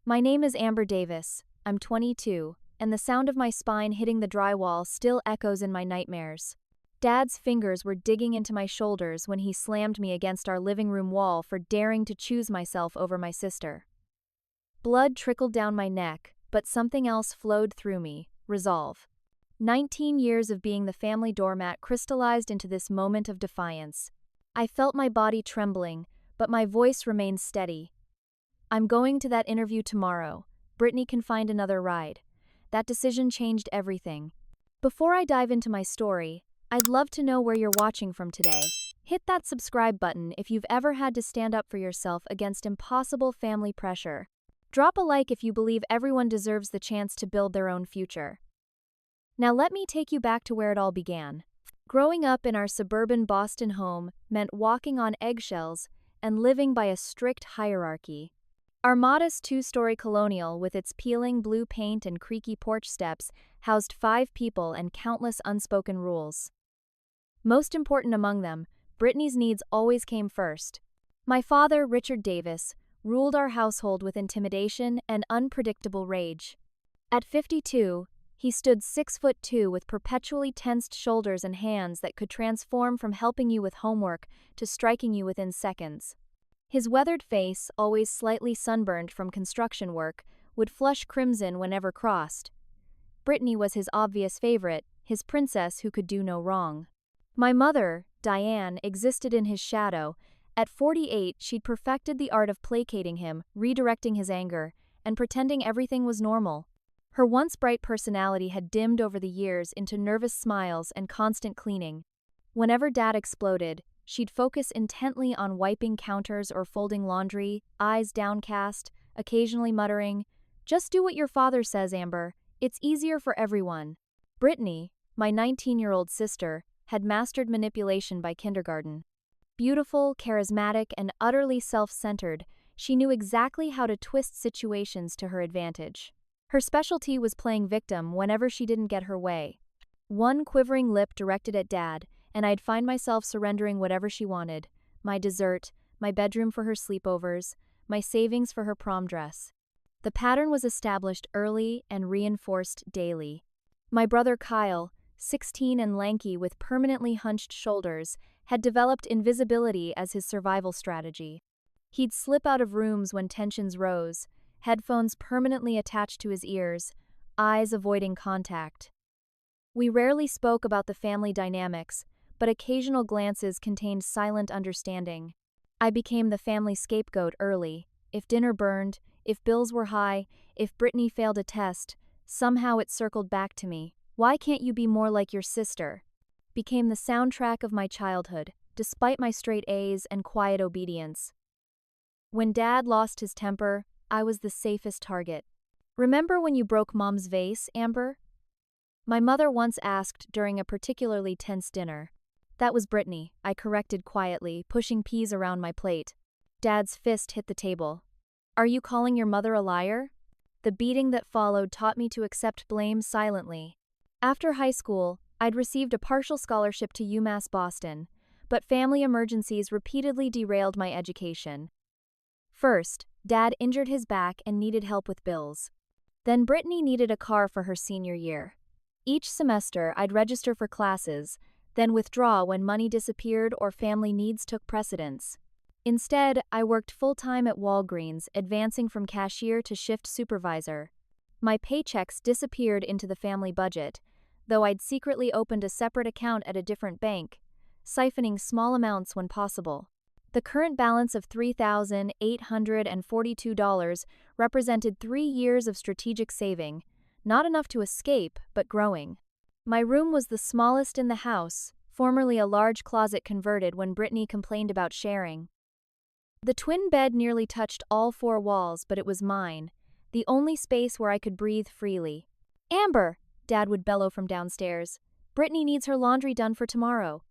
My name is Amber Davis. I'm 22, and the sound of my spine hitting the drywall still echoes in my nightmares. Dad's fingers were digging into my shoulders when he slammed me against our living room wall for daring to choose myself over my sister. Blood trickled down my neck, but something else flowed through me: resolve. 19 years of being the family doormat crystallized into this moment of defiance. I felt my body trembling, but my voice remained steady. I'm going to that interview tomorrow. Brittany can find another ride. That decision changed everything. Before I dive into my story, I'd love to know where you're watching from today. Hit that subscribe button if you've ever had to stand up for yourself against impossible family pressure. Drop a like if you believe everyone deserves the chance to build their own future. Now let me take you back to where it all began. Growing up in our suburban Boston home meant walking on eggshells and living by a strict hierarchy. Our modest two-story colonial, with its peeling blue paint and creaky porch steps, housed 5 people and countless unspoken rules. Most important among them, Brittany's needs always came first. My father, Richard Davis, ruled our household with intimidation and unpredictable rage. At 52, he stood 6'2" with perpetually tensed shoulders and hands that could transform from helping you with homework to striking you within seconds. His weathered face, always slightly sunburned from construction work, would flush crimson whenever crossed. Brittany was his obvious favorite, his princess who could do no wrong. My mother, Diane, existed in his shadow. At 48, she'd perfected the art of placating him, redirecting his anger, and pretending everything was normal. Her once bright personality had dimmed over the years into nervous smiles and constant cleaning. Whenever Dad exploded, she'd focus intently on wiping counters or folding laundry, eyes downcast, occasionally muttering, "Just do what your father says, Amber. It's easier for everyone." Brittany, my 19-year-old sister, had mastered manipulation by kindergarten. Beautiful, charismatic, and utterly self-centered, she knew exactly how to twist situations to her advantage. Her specialty was playing victim whenever she didn't get her way. One quivering lip directed at Dad, and I'd find myself surrendering whatever she wanted: my dessert, my bedroom for her sleepovers, my savings for her prom dress. The pattern was established early and reinforced daily. My brother Kyle, 16 and lanky with permanently hunched shoulders, had developed invisibility as his survival strategy. He'd slip out of rooms when tensions rose, headphones permanently attached to his ears, eyes avoiding contact. We rarely spoke about the family dynamics, but occasional glances contained silent understanding. I became the family scapegoat early. If dinner burned, if bills were high, if Brittany failed a test, somehow it circled back to me. "Why can't you be more like your sister?" became the soundtrack of my childhood, despite my straight A's and quiet obedience. When Dad lost his temper, I was the safest target. "Remember when you broke Mom's vase, Amber?" My mother once asked during a particularly tense dinner. "That was Brittany," I corrected quietly, pushing peas around my plate. Dad's fist hit the table. "Are you calling your mother a liar?" The beating that followed taught me to accept blame silently. After high school, I'd received a partial scholarship to UMass Boston, but family emergencies repeatedly derailed my education. First, Dad injured his back and needed help with bills. Then Brittany needed a car for her senior year. Each semester, I'd register for classes, then withdraw when money disappeared or family needs took precedence. Instead, I worked full-time at Walgreens, advancing from cashier to shift supervisor. My paychecks disappeared into the family budget, though I'd secretly opened a separate account at a different bank, siphoning small amounts when possible. The current balance of $3,842 represented 3 years of strategic saving, not enough to escape, but growing. My room was the smallest in the house, formerly a large closet converted when Brittany complained about sharing. The twin bed nearly touched all 4 walls, but it was mine, the only space where I could breathe freely. "Amber!" Dad would bellow from downstairs. "Brittany needs her laundry done for tomorrow."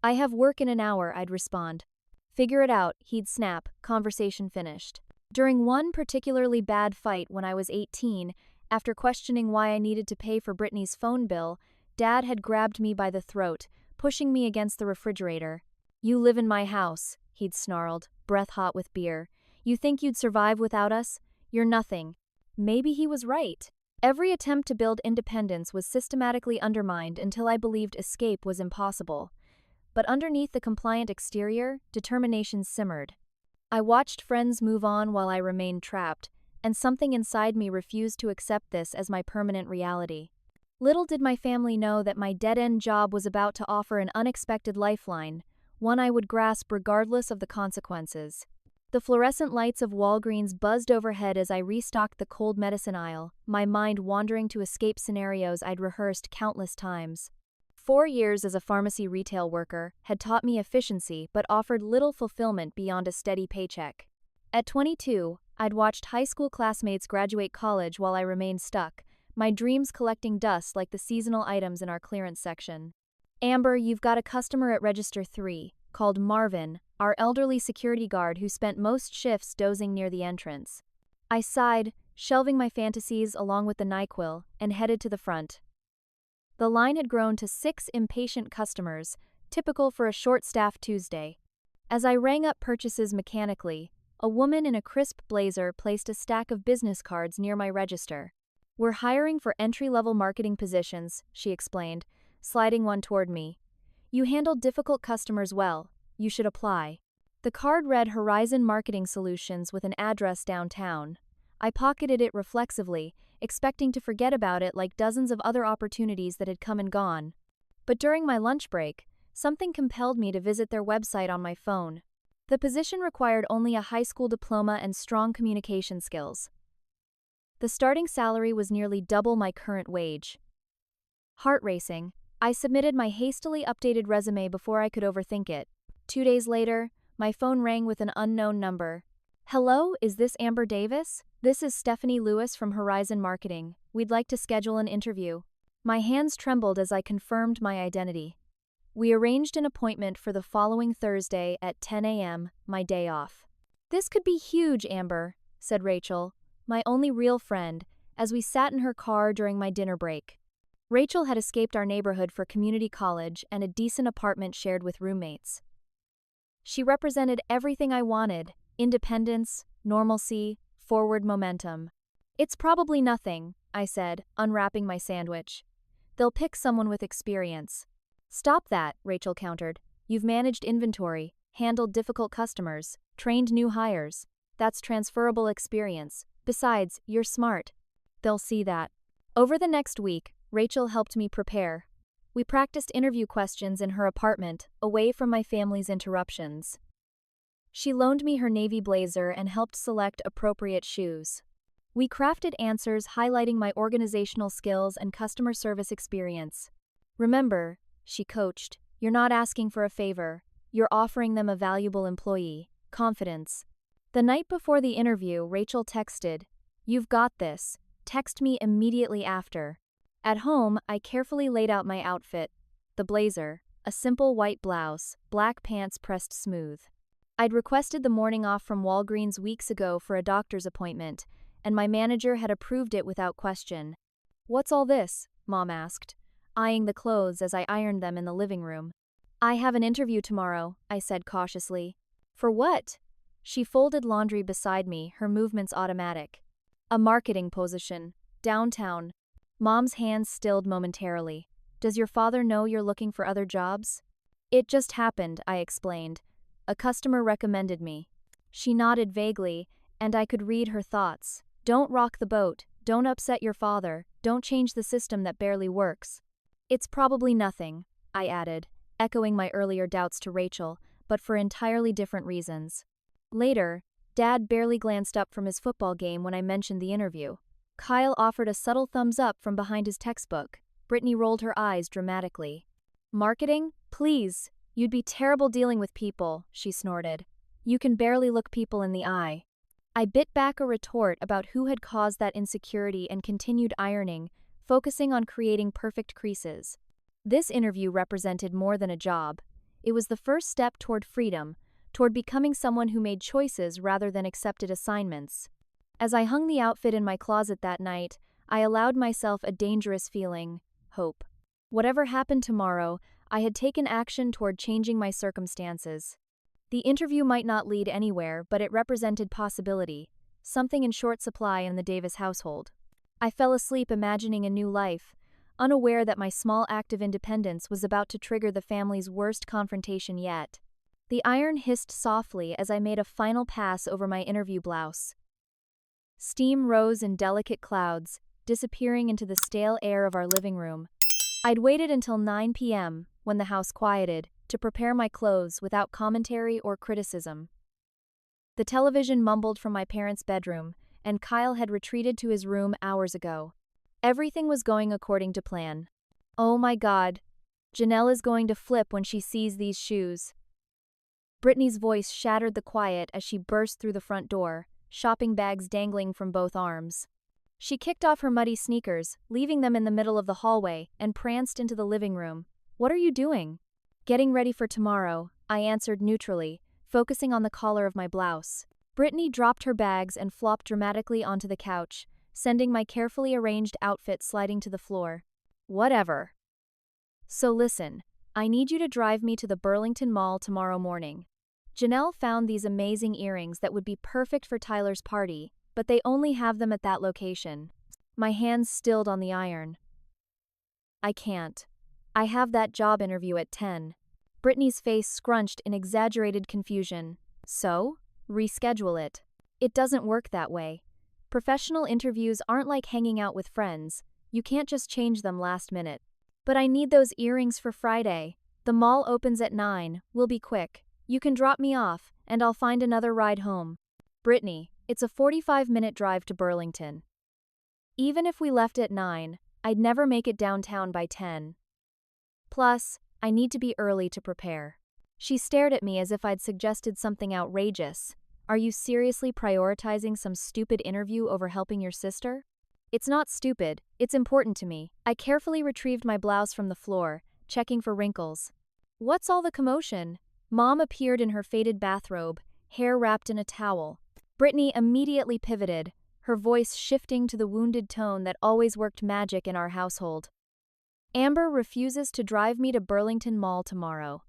"I have work in an hour," I'd respond. "Figure it out," he'd snap, conversation finished. During one particularly bad fight when I was 18, after questioning why I needed to pay for Brittany's phone bill, Dad had grabbed me by the throat, pushing me against the refrigerator. "You live in my house," he'd snarled, breath hot with beer. "You think you'd survive without us? You're nothing. maybe he was right. Every attempt to build independence was systematically undermined until I believed escape was impossible. But underneath the compliant exterior, determination simmered. I watched friends move on while I remained trapped, and something inside me refused to accept this as my permanent reality. Little did my family know that my dead-end job was about to offer an unexpected lifeline, one I would grasp regardless of the consequences. The fluorescent lights of Walgreens buzzed overhead as I restocked the cold medicine aisle, my mind wandering to escape scenarios I'd rehearsed countless times. 4 years as a pharmacy retail worker had taught me efficiency but offered little fulfillment beyond a steady paycheck. At 22, I'd watched high school classmates graduate college while I remained stuck, my dreams collecting dust like the seasonal items in our clearance section. "Amber, you've got a customer at Register 3, called Marvin, our elderly security guard who spent most shifts dozing near the entrance." I sighed, shelving my fantasies along with the NyQuil, and headed to the front. The line had grown to 6 impatient customers, typical for a short-staffed Tuesday. As I rang up purchases mechanically, a woman in a crisp blazer placed a stack of business cards near my register. "We're hiring for entry-level marketing positions," she explained, sliding one toward me. "You handle difficult customers well. You should apply." The card read Horizon Marketing Solutions with an address downtown. I pocketed it reflexively, expecting to forget about it like dozens of other opportunities that had come and gone. But during my lunch break, something compelled me to visit their website on my phone. The position required only a high school diploma and strong communication skills. The starting salary was nearly double my current wage. Heart racing, I submitted my hastily updated resume before I could overthink it. 2 days later, my phone rang with an unknown number. "Hello, is this Amber Davis? This is Stephanie Lewis from Horizon Marketing. We'd like to schedule an interview." My hands trembled as I confirmed my identity. We arranged an appointment for the following Thursday at 10 a.m., my day off. "This could be huge, Amber," said Rachel, my only real friend, as we sat in her car during my dinner break. Rachel had escaped our neighborhood for community college and a decent apartment shared with roommates. She represented everything I wanted: independence, normalcy, forward momentum. "It's probably nothing," I said, unwrapping my sandwich. "They'll pick someone with experience." "Stop that," Rachel countered. "You've managed inventory, handled difficult customers, trained new hires. That's transferable experience. Besides, you're smart." "They'll see that." Over the next week, Rachel helped me prepare. We practiced interview questions in her apartment, away from my family's interruptions. She loaned me her navy blazer and helped select appropriate shoes. We crafted answers highlighting my organizational skills and customer service experience. "Remember," she coached, "you're not asking for a favor. You're offering them a valuable employee. Confidence." The night before the interview, Rachel texted, "You've got this. Text me immediately after." At home, I carefully laid out my outfit. The blazer, a simple white blouse, black pants pressed smooth. I'd requested the morning off from Walgreens weeks ago for a doctor's appointment, and my manager had approved it without question. "What's all this?" Mom asked, eyeing the clothes as I ironed them in the living room. "I have an interview tomorrow," I said cautiously. "For what?" She folded laundry beside me, her movements automatic. "A marketing position. Downtown." Mom's hands stilled momentarily. "Does your father know you're looking for other jobs?" "It just happened," I explained. "A customer recommended me." She nodded vaguely, and I could read her thoughts. "Don't rock the boat. Don't upset your father. Don't change the system that barely works." "It's probably nothing," I added, echoing my earlier doubts to Rachel, but for entirely different reasons. Later, Dad barely glanced up from his football game when I mentioned the interview. Kyle offered a subtle thumbs up from behind his textbook. Brittany rolled her eyes dramatically. "Marketing? Please. You'd be terrible dealing with people," she snorted. "You can barely look people in the eye." I bit back a retort about who had caused that insecurity and continued ironing, focusing on creating perfect creases. This interview represented more than a job. It was the first step toward freedom, toward becoming someone who made choices rather than accepted assignments. As I hung the outfit in my closet that night, I allowed myself a dangerous feeling: hope. Whatever happened tomorrow, I had taken action toward changing my circumstances. The interview might not lead anywhere, but it represented possibility. something in short supply in the Davis household. I fell asleep imagining a new life, unaware that my small act of independence was about to trigger the family's worst confrontation yet. The iron hissed softly as I made a final pass over my interview blouse. Steam rose in delicate clouds, disappearing into the stale air of our living room. I'd waited until 9 p.m., when the house quieted, to prepare my clothes without commentary or criticism. The television mumbled from my parents' bedroom, and Kyle had retreated to his room hours ago. Everything was going according to plan. Oh my God, Janelle is going to flip when she sees these shoes. Brittany's voice shattered the quiet as she burst through the front door, shopping bags dangling from both arms. She kicked off her muddy sneakers, leaving them in the middle of the hallway, and pranced into the living room. What are you doing? Getting ready for tomorrow, I answered neutrally, focusing on the collar of my blouse. Brittany dropped her bags and flopped dramatically onto the couch, sending my carefully arranged outfit sliding to the floor. Whatever. So listen, I need you to drive me to the Burlington Mall tomorrow morning. Janelle found these amazing earrings that would be perfect for Tyler's party, but they only have them at that location. My hands stilled on the iron. I can't. I have that job interview at 10. Brittany's face scrunched in exaggerated confusion. So? Reschedule it. It doesn't work that way. Professional interviews aren't like hanging out with friends. You can't just change them last minute. But I need those earrings for Friday. The mall opens at 9, we'll be quick. You can drop me off, and I'll find another ride home. Brittany, it's a 45-minute drive to Burlington. Even if we left at 9, I'd never make it downtown by 10. Plus, I need to be early to prepare. She stared at me as if I'd suggested something outrageous. Are you seriously prioritizing some stupid interview over helping your sister? It's not stupid, it's important to me. I carefully retrieved my blouse from the floor, checking for wrinkles. What's all the commotion? Mom appeared in her faded bathrobe, hair wrapped in a towel. Brittany immediately pivoted, her voice shifting to the wounded tone that always worked magic in our household. Amber refuses to drive me to Burlington Mall tomorrow.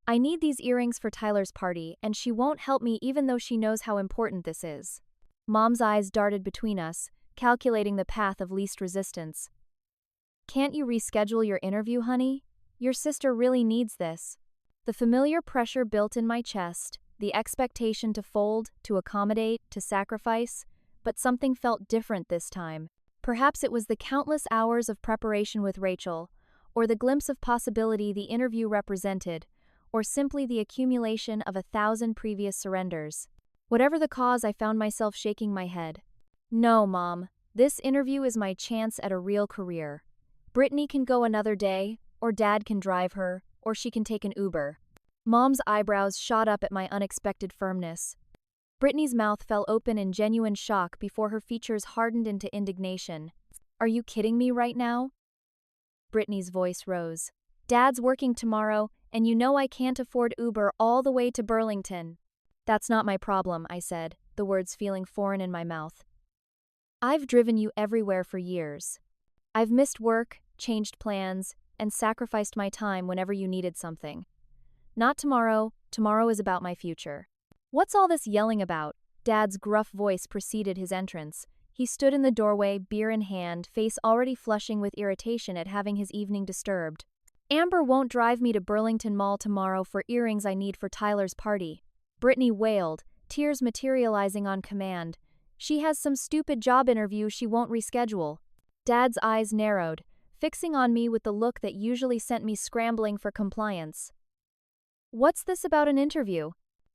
I need these earrings for Tyler's party, and she won't help me even though she knows how important this is. Mom's eyes darted between us, calculating the path of least resistance. Can't you reschedule your interview, honey? Your sister really needs this. The familiar pressure built in my chest, the expectation to fold, to accommodate, to sacrifice, but something felt different this time. Perhaps it was the countless hours of preparation with Rachel, or the glimpse of possibility the interview represented, or simply the accumulation of 1,000 previous surrenders. Whatever the cause, I found myself shaking my head. No, Mom, this interview is my chance at a real career. Brittany can go another day, or Dad can drive her, or she can take an Uber. Mom's eyebrows shot up at my unexpected firmness. Brittany's mouth fell open in genuine shock before her features hardened into indignation. Are you kidding me right now? Brittany's voice rose. Dad's working tomorrow, and you know I can't afford Uber all the way to Burlington. That's not my problem, I said, the words feeling foreign in my mouth. I've driven you everywhere for years. I've missed work, changed plans, and sacrificed my time whenever you needed something. Not tomorrow, tomorrow is about my future. What's all this yelling about? Dad's gruff voice preceded his entrance. He stood in the doorway, beer in hand, face already flushing with irritation at having his evening disturbed. Amber won't drive me to Burlington Mall tomorrow for earrings I need for Tyler's party. Brittany wailed, tears materializing on command. She has some stupid job interview she won't reschedule. Dad's eyes narrowed, fixing on me with the look that usually sent me scrambling for compliance. What's this about an interview?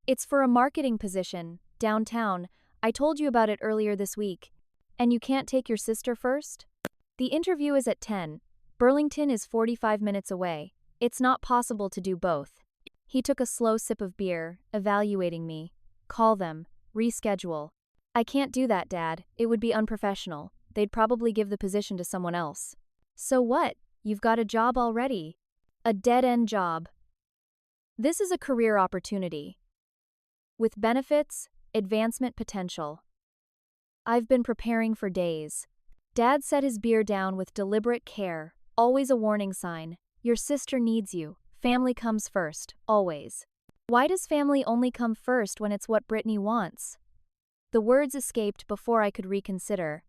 It's for a marketing position, downtown. I told you about it earlier this week. And you can't take your sister first? The interview is at 10. Burlington is 45 minutes away. It's not possible to do both. He took a slow sip of beer, evaluating me. Call them. Reschedule. I can't do that, Dad. It would be unprofessional. They'd probably give the position to someone else. So what? You've got a job already. A dead-end job. This is a career opportunity. With benefits, advancement potential. I've been preparing for days. Dad set his beer down with deliberate care, always a warning sign. Your sister needs you. Family comes first, always. Why does family only come first when it's what Brittany wants? The words escaped before I could reconsider.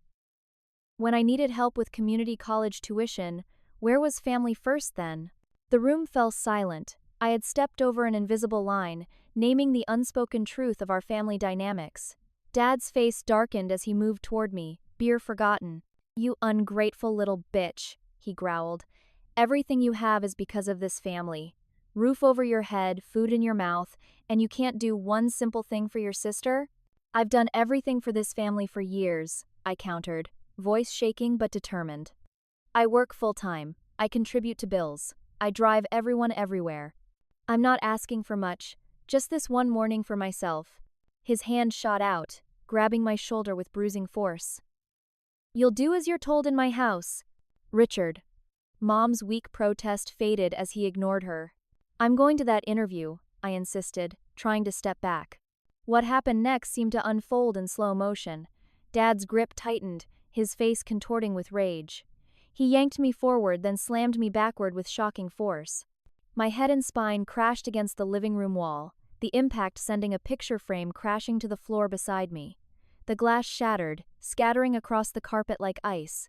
When I needed help with community college tuition, where was family first then? The room fell silent. I had stepped over an invisible line, naming the unspoken truth of our family dynamics. Dad's face darkened as he moved toward me, beer forgotten. "You ungrateful little bitch," he growled. "Everything you have is because of this family. Roof over your head, food in your mouth, and you can't do one simple thing for your sister?" "I've done everything for this family for years," I countered, voice shaking but determined. "I work full-time. I contribute to bills. I drive everyone everywhere. I'm not asking for much, just this one morning for myself." His hand shot out, grabbing my shoulder with bruising force. "You'll do as you're told in my house." "Richard." Mom's weak protest faded as he ignored her. "I'm going to that interview," I insisted, trying to step back. What happened next seemed to unfold in slow motion. Dad's grip tightened, his face contorting with rage. He yanked me forward, then slammed me backward with shocking force. My head and spine crashed against the living room wall, the impact sending a picture frame crashing to the floor beside me. The glass shattered, scattering across the carpet like ice.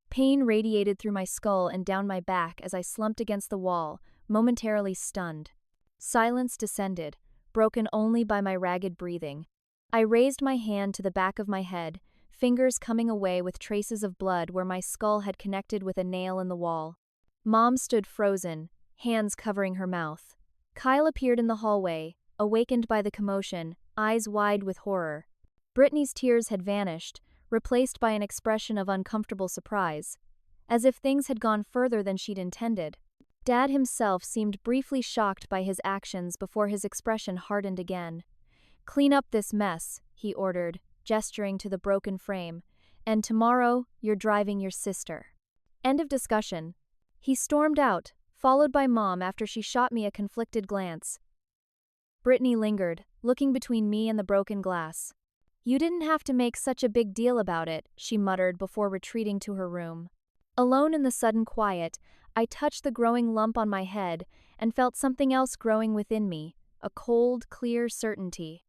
Pain radiated through my skull and down my back as I slumped against the wall, momentarily stunned. Silence descended, broken only by my ragged breathing. I raised my hand to the back of my head, fingers coming away with traces of blood where my skull had connected with a nail in the wall. Mom stood frozen, hands covering her mouth. Kyle appeared in the hallway, awakened by the commotion, eyes wide with horror. Brittany's tears had vanished, replaced by an expression of uncomfortable surprise, as if things had gone further than she'd intended. Dad himself seemed briefly shocked by his actions before his expression hardened again. "Clean up this mess," he ordered, gesturing to the broken frame, "and tomorrow you're driving your sister." End of discussion. He stormed out, followed by Mom after she shot me a conflicted glance. Brittany lingered, looking between me and the broken glass. "You didn't have to make such a big deal about it," she muttered before retreating to her room. Alone in the sudden quiet, I touched the growing lump on my head and felt something else growing within me, a cold, clear certainty.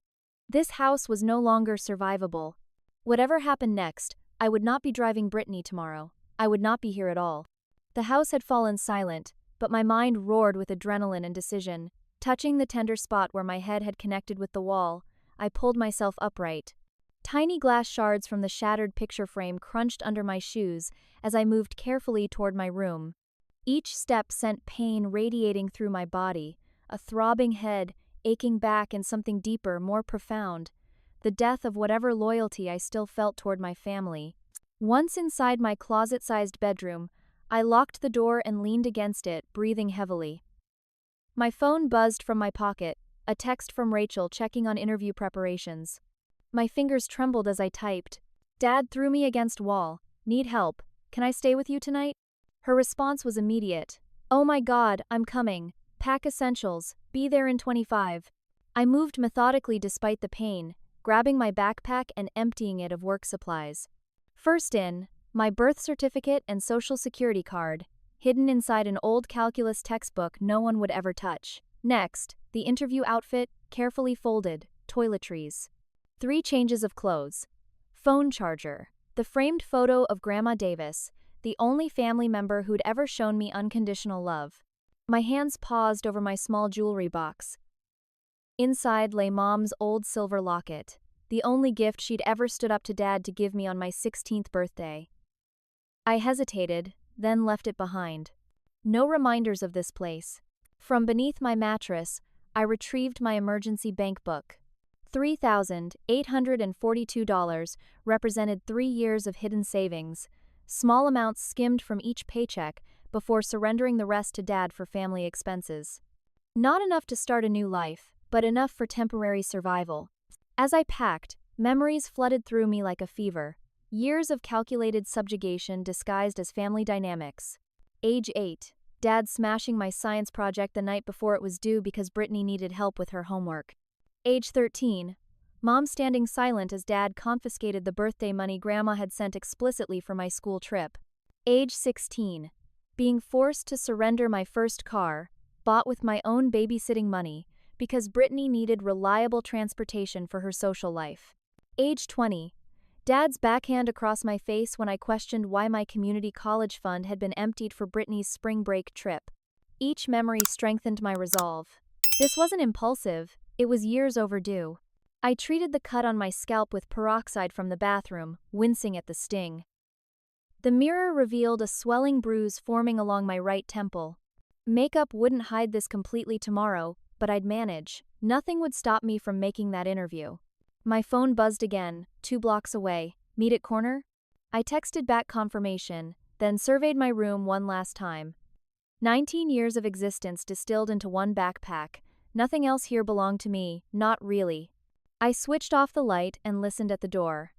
This house was no longer survivable. Whatever happened next, I would not be driving Brittany tomorrow. I would not be here at all. The house had fallen silent, but my mind roared with adrenaline and decision. Touching the tender spot where my head had connected with the wall, I pulled myself upright. Tiny glass shards from the shattered picture frame crunched under my shoes as I moved carefully toward my room. Each step sent pain radiating through my body, a throbbing head, aching back, and something deeper, more profound, the death of whatever loyalty I still felt toward my family. Once inside my closet-sized bedroom, I locked the door and leaned against it, breathing heavily. My phone buzzed from my pocket, a text from Rachel checking on interview preparations. My fingers trembled as I typed. "Dad threw me against wall. Need help. Can I stay with you tonight?" Her response was immediate. "Oh my God, I'm coming. Pack essentials. Be there in 25. I moved methodically despite the pain, grabbing my backpack and emptying it of work supplies. First in, my birth certificate and social security card, hidden inside an old calculus textbook no one would ever touch. Next, the interview outfit, carefully folded, toiletries. 3 changes of clothes. Phone charger. The framed photo of Grandma Davis, the only family member who'd ever shown me unconditional love. My hands paused over my small jewelry box. Inside lay Mom's old silver locket, the only gift she'd ever stood up to Dad to give me on my 16th birthday. I hesitated, then left it behind. No reminders of this place. From beneath my mattress, I retrieved my emergency bank book. $3,842 represented 3 years of hidden savings, small amounts skimmed from each paycheck before surrendering the rest to Dad for family expenses. Not enough to start a new life, but enough for temporary survival. As I packed, memories flooded through me like a fever, years of calculated subjugation disguised as family dynamics. Age 8, Dad smashing my science project the night before it was due because Brittany needed help with her homework. Age 13, Mom standing silent as Dad confiscated the birthday money Grandma had sent explicitly for my school trip. Age 16, being forced to surrender my first car, bought with my own babysitting money, because Brittany needed reliable transportation for her social life. Age 20. Dad's backhand across my face when I questioned why my community college fund had been emptied for Brittany's spring break trip. Each memory strengthened my resolve. This wasn't impulsive, it was years overdue. I treated the cut on my scalp with peroxide from the bathroom, wincing at the sting. The mirror revealed a swelling bruise forming along my right temple. Makeup wouldn't hide this completely tomorrow, but I'd manage. Nothing would stop me from making that interview. My phone buzzed again, 2 blocks away. Meet at corner? I texted back confirmation, then surveyed my room one last time. 19 years of existence distilled into one backpack. Nothing else here belonged to me, not really. I switched off the light and listened at the door.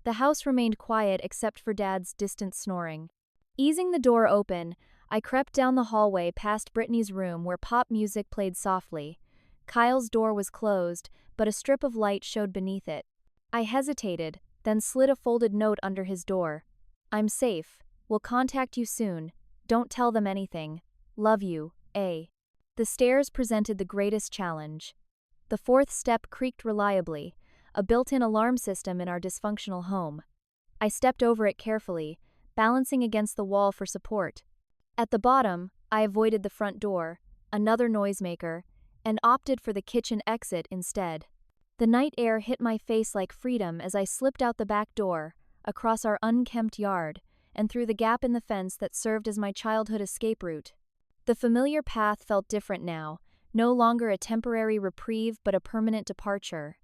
The house remained quiet except for Dad's distant snoring. Easing the door open, I crept down the hallway past Brittany's room where pop music played softly. Kyle's door was closed, but a strip of light showed beneath it. I hesitated, then slid a folded note under his door. I'm safe. Will contact you soon. Don't tell them anything. Love you, A. The stairs presented the greatest challenge. The 4th step creaked reliably, a built-in alarm system in our dysfunctional home. I stepped over it carefully, balancing against the wall for support. At the bottom, I avoided the front door, another noisemaker, and opted for the kitchen exit instead. The night air hit my face like freedom as I slipped out the back door, across our unkempt yard, and through the gap in the fence that served as my childhood escape route. The familiar path felt different now, no longer a temporary reprieve but a permanent departure.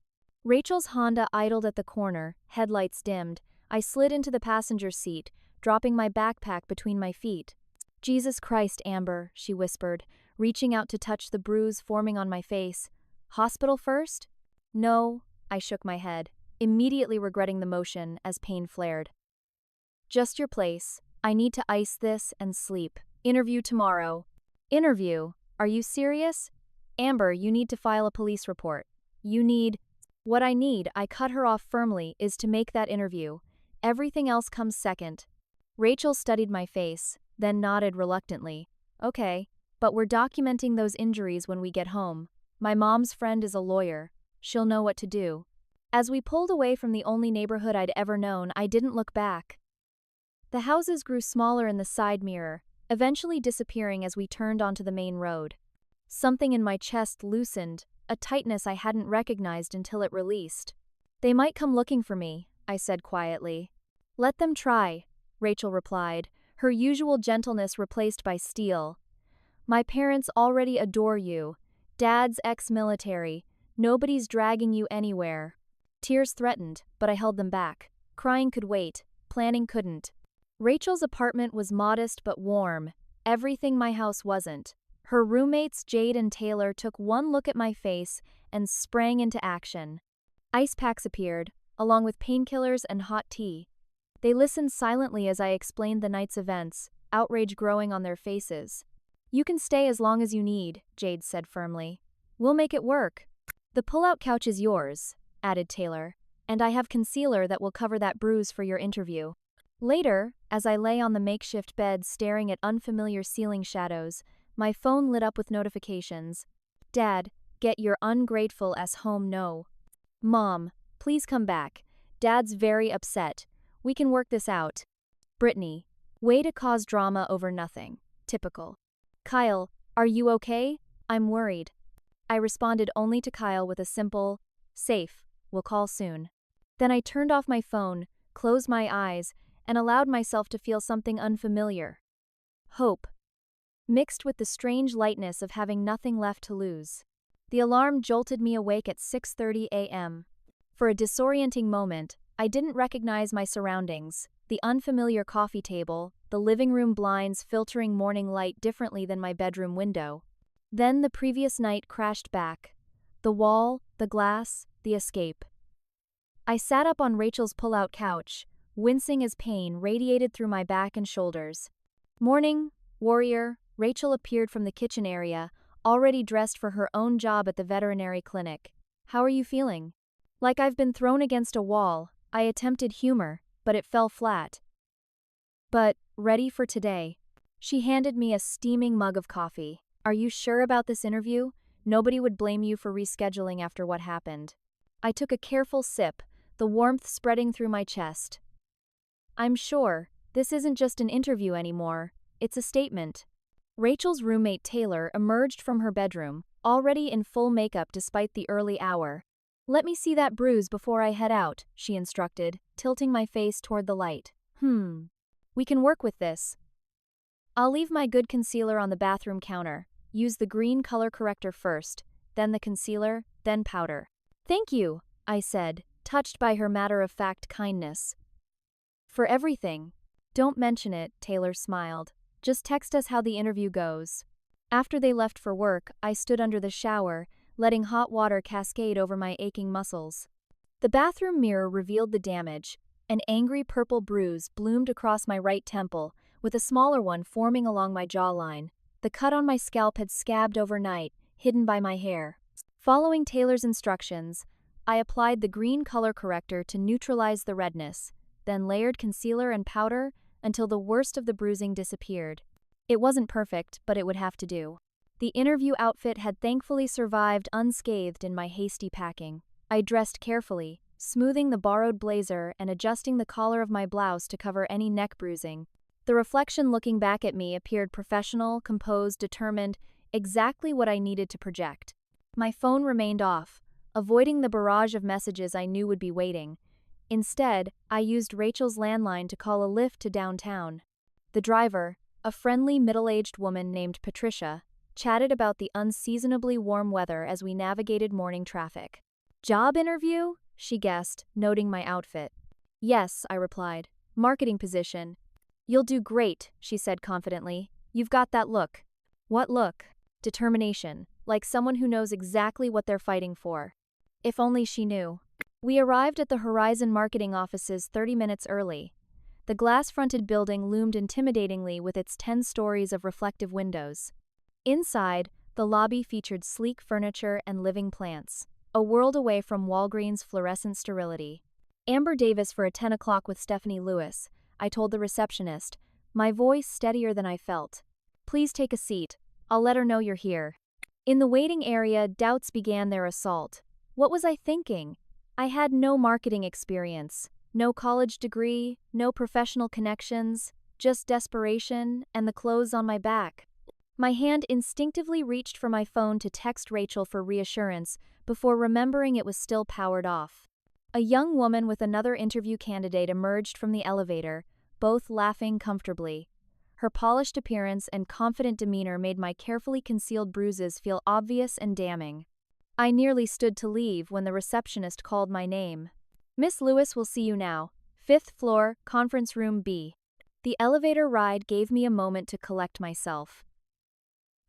Rachel's Honda idled at the corner, headlights dimmed. I slid into the passenger seat, dropping my backpack between my feet. Jesus Christ, Amber, she whispered, reaching out to touch the bruise forming on my face. Hospital first? No, I shook my head, immediately regretting the motion as pain flared. Just your place. I need to ice this and sleep. Interview tomorrow. Interview? Are you serious? Amber, you need to file a police report. What I need, I cut her off firmly, is to make that interview. Everything else comes second. Rachel studied my face, then nodded reluctantly. Okay, but we're documenting those injuries when we get home. My mom's friend is a lawyer. She'll know what to do. As we pulled away from the only neighborhood I'd ever known, I didn't look back. The houses grew smaller in the side mirror, eventually disappearing as we turned onto the main road. Something in my chest loosened, a tightness I hadn't recognized until it released. They might come looking for me, I said quietly. Let them try, Rachel replied, her usual gentleness replaced by steel. My parents already adore you. Dad's ex-military. Nobody's dragging you anywhere. Tears threatened, but I held them back. Crying could wait, planning couldn't. Rachel's apartment was modest but warm, everything my house wasn't. Her roommates Jade and Taylor took one look at my face and sprang into action. Ice packs appeared, along with painkillers and hot tea. They listened silently as I explained the night's events, outrage growing on their faces. You can stay as long as you need, Jade said firmly. We'll make it work. The pull-out couch is yours, added Taylor, and I have concealer that will cover that bruise for your interview. Later, as I lay on the makeshift bed staring at unfamiliar ceiling shadows, my phone lit up with notifications. Dad, get your ungrateful ass home no. Mom, please come back. Dad's very upset. We can work this out. Brittany, way to cause drama over nothing. Typical. Kyle, are you okay? I'm worried. I responded only to Kyle with a simple, safe, we'll call soon. Then I turned off my phone, closed my eyes, and allowed myself to feel something unfamiliar. Hope, mixed with the strange lightness of having nothing left to lose. The alarm jolted me awake at 6:30 a.m. For a disorienting moment, I didn't recognize my surroundings, the unfamiliar coffee table, the living room blinds filtering morning light differently than my bedroom window. Then the previous night crashed back. The wall, the glass, the escape. I sat up on Rachel's pull-out couch, wincing as pain radiated through my back and shoulders. Morning, warrior, Rachel appeared from the kitchen area, already dressed for her own job at the veterinary clinic. How are you feeling? Like I've been thrown against a wall, I attempted humor, but it fell flat. But, ready for today. She handed me a steaming mug of coffee. Are you sure about this interview? Nobody would blame you for rescheduling after what happened. I took a careful sip, the the warmth spreading through my chest. I'm sure, this isn't just an interview anymore, it's a statement. Rachel's roommate Taylor emerged from her bedroom, already in full makeup despite the early hour. Let me see that bruise before I head out, she instructed, tilting my face toward the light. We can work with this. I'll leave my good concealer on the bathroom counter. Use the green color corrector first, then the concealer, then powder. Thank you, I said, touched by her matter-of-fact kindness. For everything. Don't mention it, Taylor smiled. Just text us how the interview goes. After they left for work, I stood under the shower, letting hot water cascade over my aching muscles. The bathroom mirror revealed the damage. An angry purple bruise bloomed across my right temple, with a smaller one forming along my jawline. The cut on my scalp had scabbed overnight, hidden by my hair. Following Taylor's instructions, I applied the green color corrector to neutralize the redness, then layered concealer and powder until the worst of the bruising disappeared. It wasn't perfect, but it would have to do. The interview outfit had thankfully survived unscathed in my hasty packing. I dressed carefully, smoothing the borrowed blazer and adjusting the collar of my blouse to cover any neck bruising. The reflection looking back at me appeared professional, composed, determined, exactly what I needed to project. My phone remained off, avoiding the barrage of messages I knew would be waiting. Instead, I used Rachel's landline to call a Lyft to downtown. The driver, a friendly middle-aged woman named Patricia, chatted about the unseasonably warm weather as we navigated morning traffic. Job interview? She guessed, noting my outfit. Yes, I replied. Marketing position. You'll do great, she said confidently. You've got that look. What look? Determination, like someone who knows exactly what they're fighting for. If only she knew. We arrived at the Horizon marketing offices 30 minutes early. The glass-fronted building loomed intimidatingly with its 10 stories of reflective windows. Inside, the lobby featured sleek furniture and living plants, a world away from Walgreens' fluorescent sterility. Amber Davis for a 10 o'clock with Stephanie Lewis, I told the receptionist, my voice steadier than I felt. Please take a seat. I'll let her know you're here. In the waiting area, doubts began their assault. What was I thinking? I had no marketing experience, no college degree, no professional connections, just desperation and the clothes on my back. My hand instinctively reached for my phone to text Rachel for reassurance before remembering it was still powered off. A young woman with another interview candidate emerged from the elevator, both laughing comfortably. Her polished appearance and confident demeanor made my carefully concealed bruises feel obvious and damning. I nearly stood to leave when the receptionist called my name. Miss Lewis will see you now. 5th floor, conference room B. The elevator ride gave me a moment to collect myself.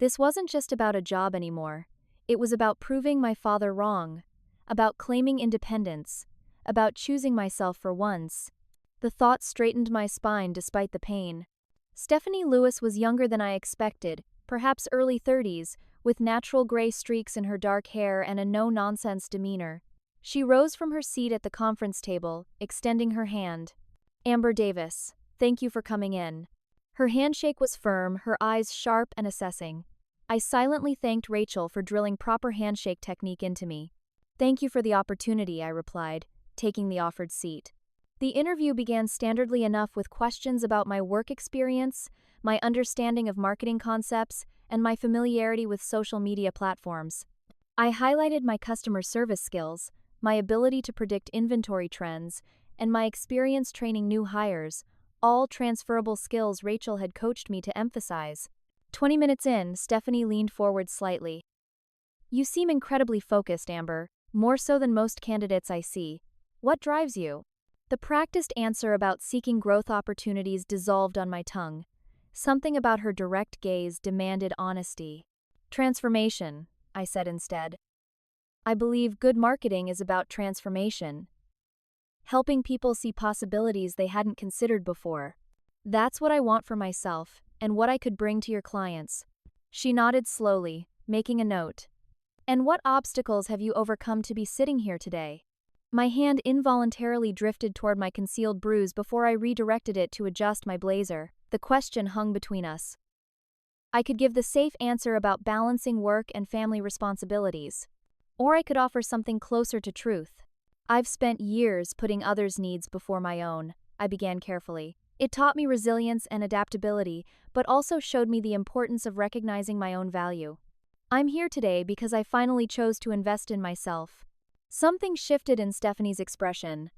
This wasn't just about a job anymore. It was about proving my father wrong, about claiming independence, about choosing myself for once. The thought straightened my spine despite the pain. Stephanie Lewis was younger than I expected, perhaps early 30s, with natural gray streaks in her dark hair and a no-nonsense demeanor. She rose from her seat at the conference table, extending her hand. Amber Davis, thank you for coming in. Her handshake was firm, her eyes sharp and assessing. I silently thanked Rachel for drilling proper handshake technique into me. Thank you for the opportunity, I replied, taking the offered seat. The interview began standardly enough with questions about my work experience, my understanding of marketing concepts, and my familiarity with social media platforms. I highlighted my customer service skills, my ability to predict inventory trends, and my experience training new hires, all transferable skills Rachel had coached me to emphasize. 20 minutes in, Stephanie leaned forward slightly. You seem incredibly focused, Amber, more so than most candidates I see. What drives you? The practiced answer about seeking growth opportunities dissolved on my tongue. Something about her direct gaze demanded honesty. Transformation, I said instead. I believe good marketing is about transformation. Helping people see possibilities they hadn't considered before. That's what I want for myself, and what I could bring to your clients. She nodded slowly, making a note. And what obstacles have you overcome to be sitting here today? My hand involuntarily drifted toward my concealed bruise before I redirected it to adjust my blazer. The question hung between us. I could give the safe answer about balancing work and family responsibilities. Or I could offer something closer to truth. I've spent years putting others' needs before my own, I began carefully. It taught me resilience and adaptability, but also showed me the importance of recognizing my own value. I'm here today because I finally chose to invest in myself. Something shifted in Stephanie's expression.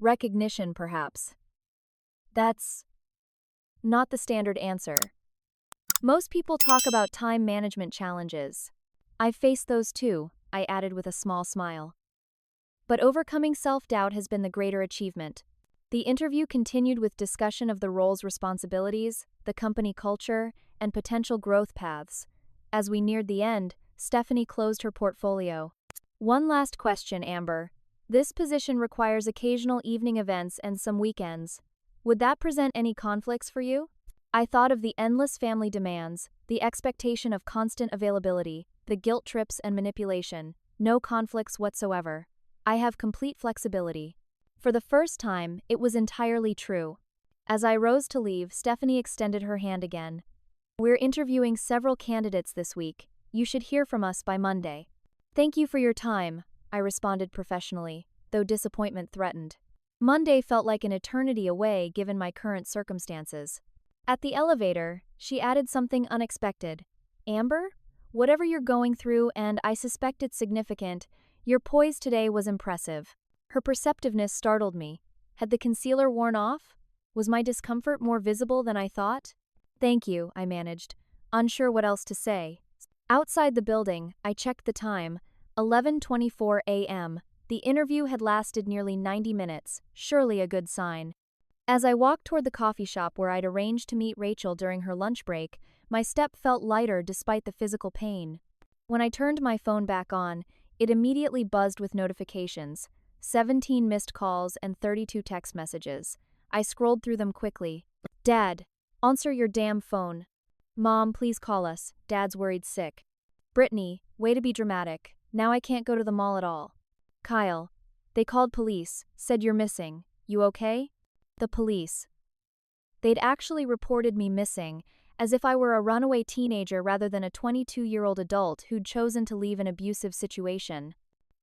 Recognition, perhaps. That's not the standard answer. Most people talk about time management challenges. I've faced those too, I added with a small smile. But overcoming self-doubt has been the greater achievement. The interview continued with discussion of the role's responsibilities, the company culture, and potential growth paths. As we neared the end, Stephanie closed her portfolio. One last question, Amber. This position requires occasional evening events and some weekends. Would that present any conflicts for you? I thought of the endless family demands, the expectation of constant availability, the guilt trips and manipulation. No conflicts whatsoever. I have complete flexibility. For the first time, it was entirely true. As I rose to leave, Stephanie extended her hand again. We're interviewing several candidates this week. You should hear from us by Monday. Thank you for your time, I responded professionally, though disappointment threatened. Monday felt like an eternity away given my current circumstances. At the elevator, she added something unexpected. Amber? Whatever you're going through, and I suspect it's significant, your poise today was impressive. Her perceptiveness startled me. Had the concealer worn off? Was my discomfort more visible than I thought? Thank you, I managed, unsure what else to say. Outside the building, I checked the time, 11:24 a.m. The interview had lasted nearly 90 minutes, surely a good sign. As I walked toward the coffee shop where I'd arranged to meet Rachel during her lunch break, my step felt lighter despite the physical pain. When I turned my phone back on, it immediately buzzed with notifications. 17 missed calls and 32 text messages. I scrolled through them quickly. Dad, answer your damn phone. Mom, please call us. Dad's worried sick. Brittany, way to be dramatic. Now I can't go to the mall at all. Kyle, they called police, said you're missing. You okay? The police. They'd actually reported me missing, as if I were a runaway teenager rather than a 22-year-old adult who'd chosen to leave an abusive situation.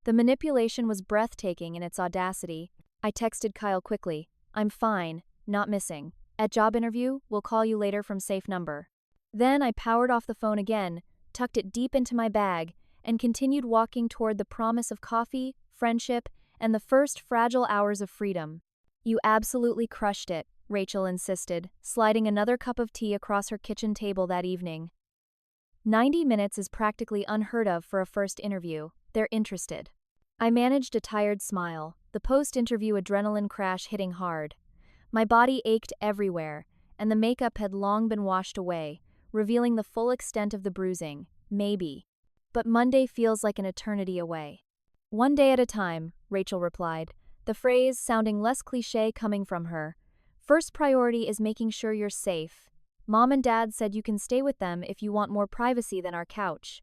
The manipulation was breathtaking in its audacity. I texted Kyle quickly. I'm fine, not missing. At job interview, we'll call you later from safe number. Then I powered off the phone again, tucked it deep into my bag, and continued walking toward the promise of coffee, friendship, and the first fragile hours of freedom. You absolutely crushed it, Rachel insisted, sliding another cup of tea across her kitchen table that evening. 90 minutes is practically unheard of for a first interview. They're interested. I managed a tired smile, the post-interview adrenaline crash hitting hard. My body ached everywhere, and the makeup had long been washed away, revealing the full extent of the bruising. Maybe. But Monday feels like an eternity away. One day at a time, Rachel replied, the phrase sounding less cliché coming from her. First priority is making sure you're safe. Mom and Dad said you can stay with them if you want more privacy than our couch.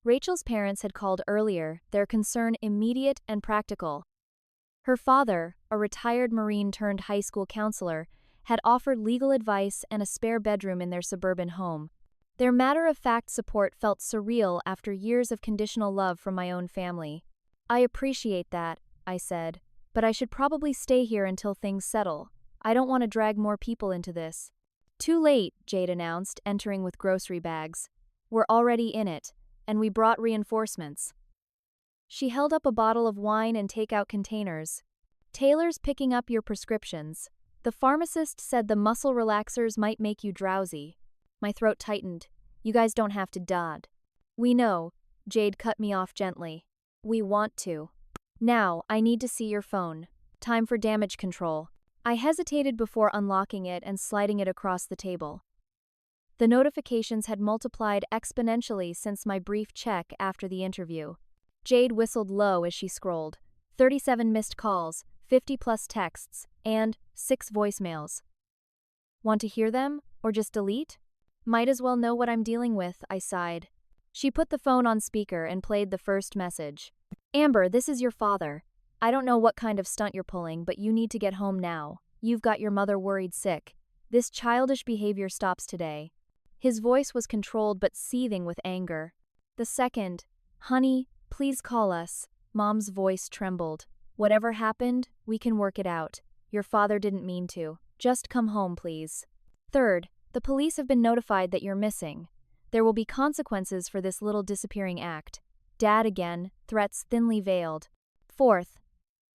Rachel's parents had called earlier, their concern immediate and practical. Her father, a retired Marine turned high school counselor, had offered legal advice and a spare bedroom in their suburban home. Their matter-of-fact support felt surreal after years of conditional love from my own family. I appreciate that, I said, but I should probably stay here until things settle. I don't want to drag more people into this. Too late, Jade announced, entering with grocery bags. We're already in it, and we brought reinforcements. She held up a bottle of wine and takeout containers. Taylor's picking up your prescriptions. The pharmacist said the muscle relaxers might make you drowsy. My throat tightened. You guys don't have to dod. We know, Jade cut me off gently. We want to. Now, I need to see your phone. Time for damage control. I hesitated before unlocking it and sliding it across the table. The notifications had multiplied exponentially since my brief check after the interview. Jade whistled low as she scrolled. 37 missed calls, 50+ texts, and 6 voicemails. Want to hear them, or just delete? Might as well know what I'm dealing with, I sighed. She put the phone on speaker and played the first message. Amber, this is your father. I don't know what kind of stunt you're pulling, but you need to get home now. You've got your mother worried sick. This childish behavior stops today. His voice was controlled but seething with anger. The second, honey, please call us. Mom's voice trembled. Whatever happened, we can work it out. Your father didn't mean to. Just come home, please. Third, the police have been notified that you're missing. There will be consequences for this little disappearing act. Dad again, threats thinly veiled. Fourth,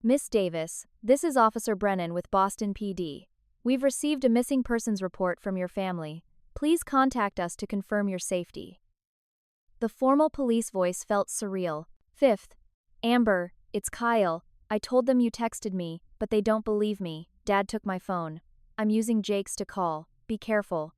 Miss Davis, this is Officer Brennan with Boston PD. We've received a missing persons report from your family. Please contact us to confirm your safety. The formal police voice felt surreal. Fifth, Amber, it's Kyle. I told them you texted me, but they don't believe me. Dad took my phone. I'm using Jake's to call. Be careful.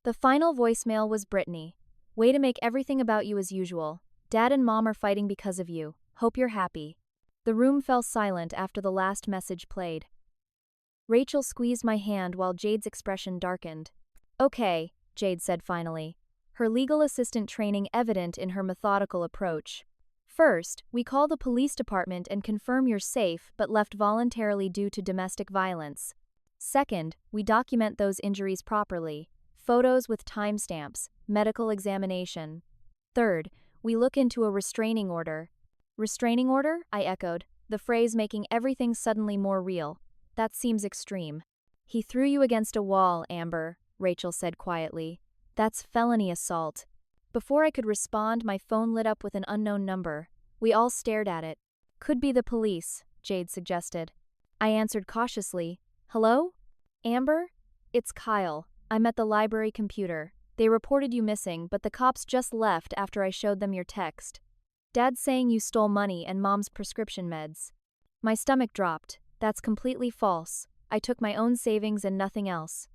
The final voicemail was Brittany. Way to make everything about you as usual. Dad and Mom are fighting because of you. Hope you're happy. The room fell silent after the last message played. Rachel squeezed my hand while Jade's expression darkened. Okay, Jade said finally, her legal assistant training evident in her methodical approach. First, we call the police department and confirm you're safe but left voluntarily due to domestic violence. Second, we document those injuries properly. Photos with timestamps, medical examination. Third, we look into a restraining order. Restraining order? I echoed, the phrase making everything suddenly more real. That seems extreme. He threw you against a wall, Amber, Rachel said quietly. That's felony assault. Before I could respond, my phone lit up with an unknown number. We all stared at it. Could be the police, Jade suggested. I answered cautiously. Hello? Amber? It's Kyle. I'm at the library computer. They reported you missing, but the cops just left after I showed them your text. Dad's saying you stole money and Mom's prescription meds. My stomach dropped. That's completely false. I took my own savings and nothing else.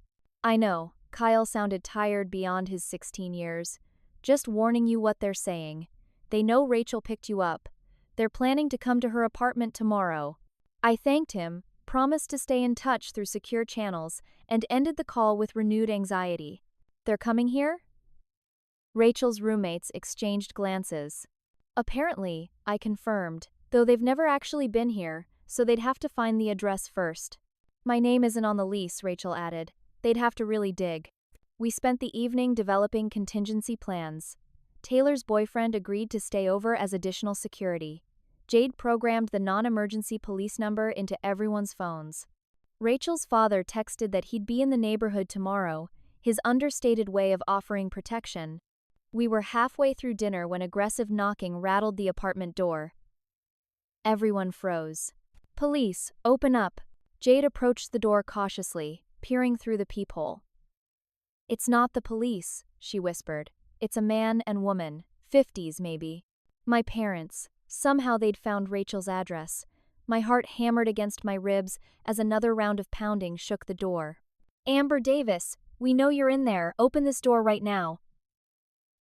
I know, Kyle sounded tired beyond his 16 years. Just warning you what they're saying. They know Rachel picked you up. They're planning to come to her apartment tomorrow. I thanked him, promised to stay in touch through secure channels, and ended the call with renewed anxiety. They're coming here? Rachel's roommates exchanged glances. Apparently, I confirmed, though they've never actually been here, so they'd have to find the address first. My name isn't on the lease, Rachel added. They'd have to really dig. We spent the evening developing contingency plans. Taylor's boyfriend agreed to stay over as additional security. Jade programmed the non-emergency police number into everyone's phones. Rachel's father texted that he'd be in the neighborhood tomorrow, his understated way of offering protection. We were halfway through dinner when aggressive knocking rattled the apartment door. Everyone froze. Police, open up. Jade approached the door cautiously, peering through the peephole. It's not the police, she whispered. It's a man and woman, 50s maybe. My parents. Somehow they'd found Rachel's address. My heart hammered against my ribs as another round of pounding shook the door. Amber Davis, we know you're in there. Open this door right now.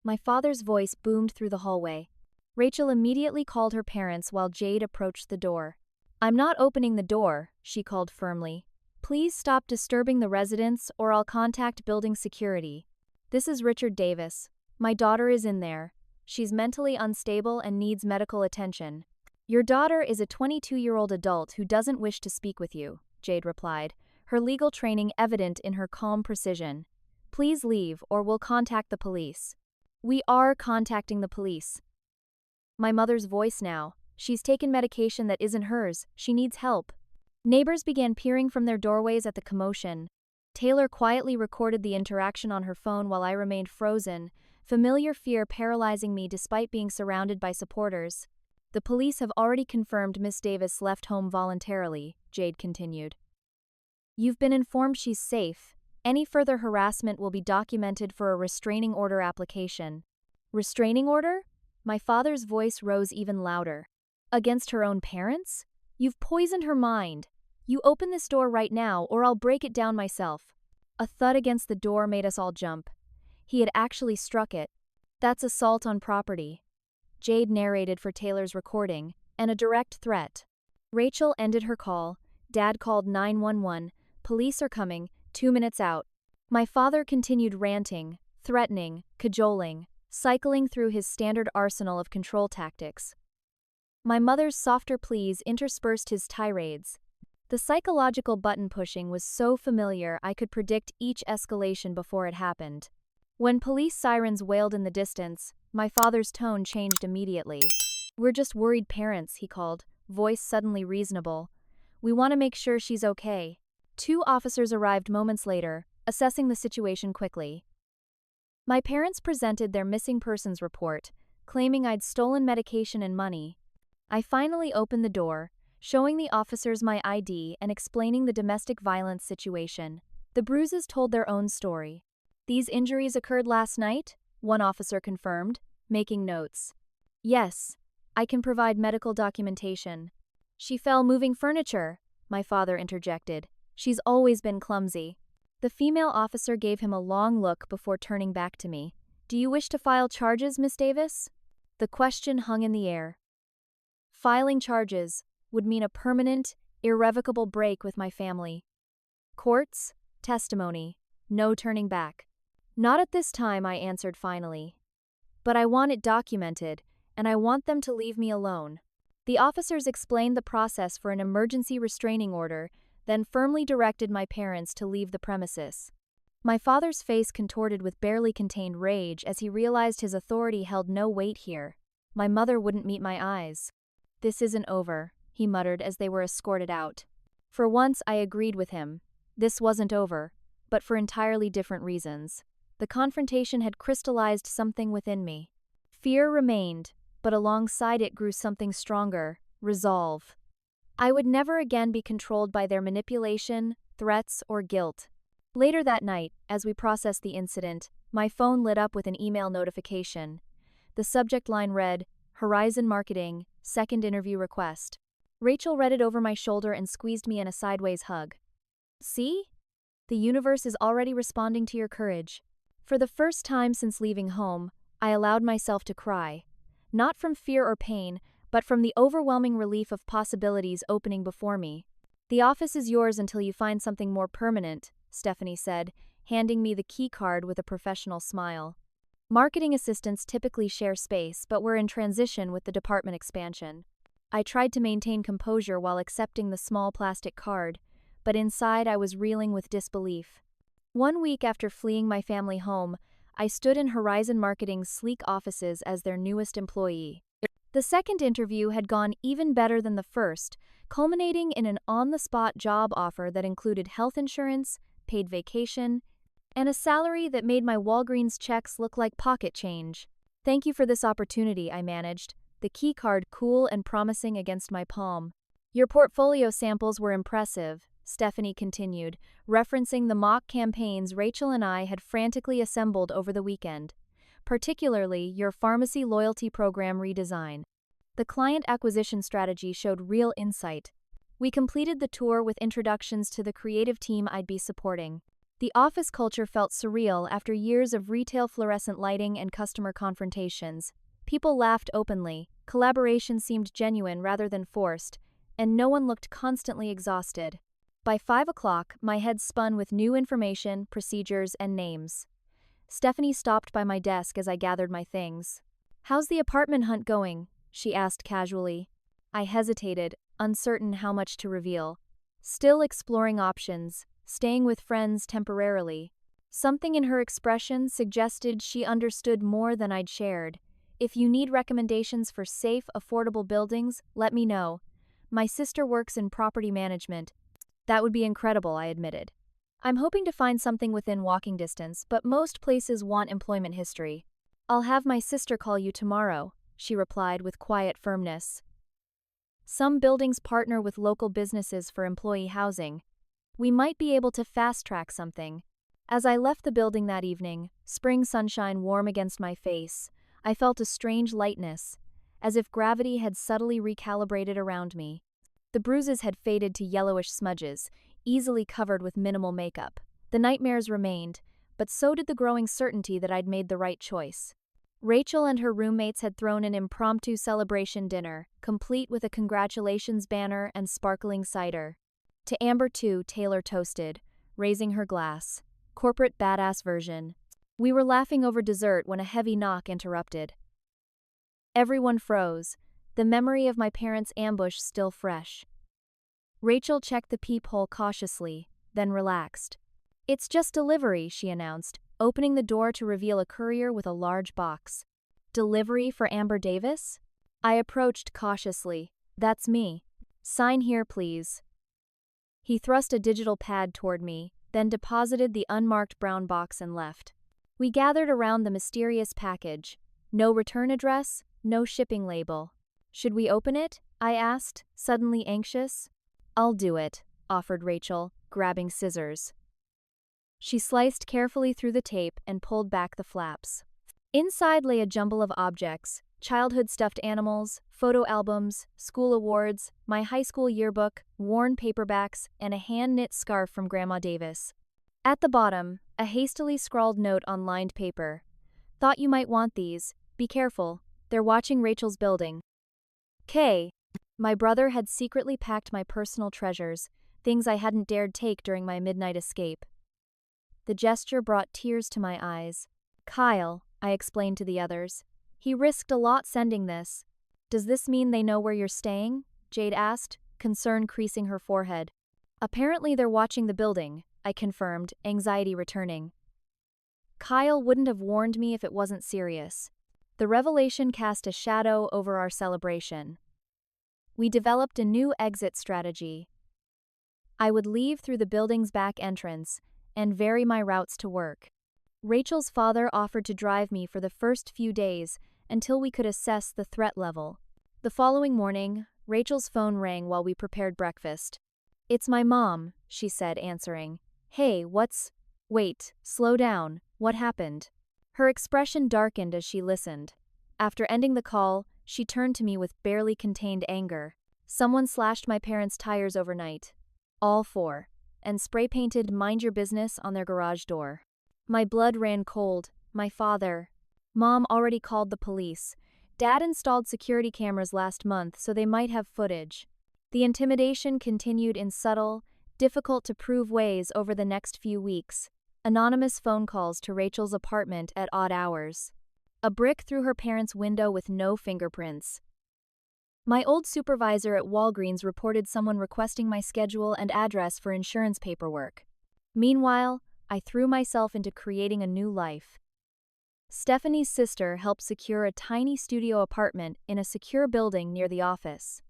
My father's voice boomed through the hallway. Rachel immediately called her parents while Jade approached the door. I'm not opening the door, she called firmly. Please stop disturbing the residents or I'll contact building security. This is Richard Davis. My daughter is in there. She's mentally unstable and needs medical attention. Your daughter is a 22-year-old adult who doesn't wish to speak with you, Jade replied, her legal training evident in her calm precision. Please leave or we'll contact the police. We are contacting the police. My mother's voice now. She's taken medication that isn't hers. She needs help. Neighbors began peering from their doorways at the commotion. Taylor quietly recorded the interaction on her phone while I remained frozen, familiar fear paralyzing me despite being surrounded by supporters. The police have already confirmed Miss Davis left home voluntarily, Jade continued. You've been informed she's safe. Any further harassment will be documented for a restraining order application. Restraining order? My father's voice rose even louder. Against her own parents? You've poisoned her mind. You open this door right now or I'll break it down myself. A thud against the door made us all jump. He had actually struck it. That's assault on property. Jade narrated for Taylor's recording, and a direct threat. Rachel ended her call. Dad called 911. Police are coming, 2 minutes out. My father continued ranting, threatening, cajoling, cycling through his standard arsenal of control tactics. My mother's softer pleas interspersed his tirades. The psychological button pushing was so familiar I could predict each escalation before it happened. When police sirens wailed in the distance, my father's tone changed immediately. We're just worried parents, he called. voice suddenly reasonable. "We want to make sure she's okay." Two officers arrived moments later, assessing the situation quickly. My parents presented their missing persons report, claiming I'd stolen medication and money. I finally opened the door, showing the officers my ID and explaining the domestic violence situation. The bruises told their own story. "These injuries occurred last night?" one officer confirmed, making notes. "Yes, I can provide medical documentation." "She fell moving furniture," my father interjected. "She's always been clumsy." The female officer gave him a long look before turning back to me. "Do you wish to file charges, Miss Davis?" The question hung in the air. Filing charges would mean a permanent, irrevocable break with my family. Courts, testimony, no turning back. "Not at this time," I answered finally. "But I want it documented, and I want them to leave me alone." The officers explained the process for an emergency restraining order, then firmly directed my parents to leave the premises. My father's face contorted with barely contained rage as he realized his authority held no weight here. My mother wouldn't meet my eyes. "This isn't over," he muttered as they were escorted out. For once, I agreed with him. This wasn't over, but for entirely different reasons. The confrontation had crystallized something within me. Fear remained, but alongside it grew something stronger: resolve. I would never again be controlled by their manipulation, threats, or guilt. Later that night, as we processed the incident, my phone lit up with an email notification. The subject line read, "Horizon Marketing, second interview request." Rachel read it over my shoulder and squeezed me in a sideways hug. "See? The universe is already responding to your courage." For the first time since leaving home, I allowed myself to cry. Not from fear or pain, but from the overwhelming relief of possibilities opening before me. "The office is yours until you find something more permanent," Stephanie said, handing me the key card with a professional smile. Marketing assistants typically share space, but we're in transition with the department expansion. I tried to maintain composure while accepting the small plastic card, but inside I was reeling with disbelief. 1 week after fleeing my family home, I stood in Horizon Marketing's sleek offices as their newest employee. The second interview had gone even better than the first, culminating in an on-the-spot job offer that included health insurance, paid vacation, and a salary that made my Walgreens checks look like pocket change. "Thank you for this opportunity," I managed, the key card cool and promising against my palm. "Your portfolio samples were impressive," Stephanie continued, referencing the mock campaigns Rachel and I had frantically assembled over the weekend. "Particularly your pharmacy loyalty program redesign. The client acquisition strategy showed real insight." We completed the tour with introductions to the creative team I'd be supporting. The office culture felt surreal after years of retail fluorescent lighting and customer confrontations. People laughed openly, collaboration seemed genuine rather than forced, and no one looked constantly exhausted. By 5 o'clock, my head spun with new information, procedures, and names. Stephanie stopped by my desk as I gathered my things. "How's the apartment hunt going?" she asked casually. I hesitated, uncertain how much to reveal. Still exploring options, staying with friends temporarily. Something in her expression suggested she understood more than I'd shared. "If you need recommendations for safe, affordable buildings, let me know. My sister works in property management." "That would be incredible," I admitted. "I'm hoping to find something within walking distance, but most places want employment history." "I'll have my sister call you tomorrow," she replied with quiet firmness. Some buildings partner with local businesses for employee housing. We might be able to fast-track something. As I left the building that evening, spring sunshine warm against my face, I felt a strange lightness, as if gravity had subtly recalibrated around me. The bruises had faded to yellowish smudges, easily covered with minimal makeup. The nightmares remained, but so did the growing certainty that I'd made the right choice. Rachel and her roommates had thrown an impromptu celebration dinner, complete with a congratulations banner and sparkling cider. To Amber too, Taylor toasted, raising her glass. Corporate badass version. We were laughing over dessert when a heavy knock interrupted. Everyone froze, the memory of my parents' ambush still fresh. Rachel checked the peephole cautiously, then relaxed. "It's just delivery," she announced, opening the door to reveal a courier with a large box. "Delivery for Amber Davis?" I approached cautiously, That's me. Sign here, please. He thrust a digital pad toward me, then deposited the unmarked brown box and left. We gathered around the mysterious package. No return address, no shipping label. Should we open it? I asked, suddenly anxious. I'll do it, offered Rachel, grabbing scissors. She sliced carefully through the tape and pulled back the flaps. Inside lay a jumble of objects: childhood stuffed animals, photo albums, school awards, my high school yearbook, worn paperbacks, and a hand-knit scarf from Grandma Davis. At the bottom, a hastily scrawled note on lined paper. Thought you might want these. Be careful. They're watching Rachel's building. K. My brother had secretly packed my personal treasures, things I hadn't dared take during my midnight escape. The gesture brought tears to my eyes. Kyle, I explained to the others. He risked a lot sending this. Does this mean they know where you're staying? Jade asked, concern creasing her forehead. Apparently they're watching the building, I confirmed, anxiety returning. Kyle wouldn't have warned me if it wasn't serious. The revelation cast a shadow over our celebration. We developed a new exit strategy. I would leave through the building's back entrance and vary my routes to work. Rachel's father offered to drive me for the first few days until we could assess the threat level. The following morning, Rachel's phone rang while we prepared breakfast. It's my mom, she said, answering. Hey, Wait, slow down. What happened? Her expression darkened as she listened. After ending the call, she turned to me with barely contained anger. Someone slashed my parents' tires overnight. All four. And spray-painted "Mind Your Business" on their garage door. My blood ran cold. My father. Mom already called the police. Dad installed security cameras last month, so they might have footage. The intimidation continued in subtle, difficult-to-prove ways over the next few weeks. Anonymous phone calls to Rachel's apartment at odd hours. A brick through her parents' window with no fingerprints. My old supervisor at Walgreens reported someone requesting my schedule and address for insurance paperwork. Meanwhile, I threw myself into creating a new life. Stephanie's sister helped secure a tiny studio apartment in a secure building near the office.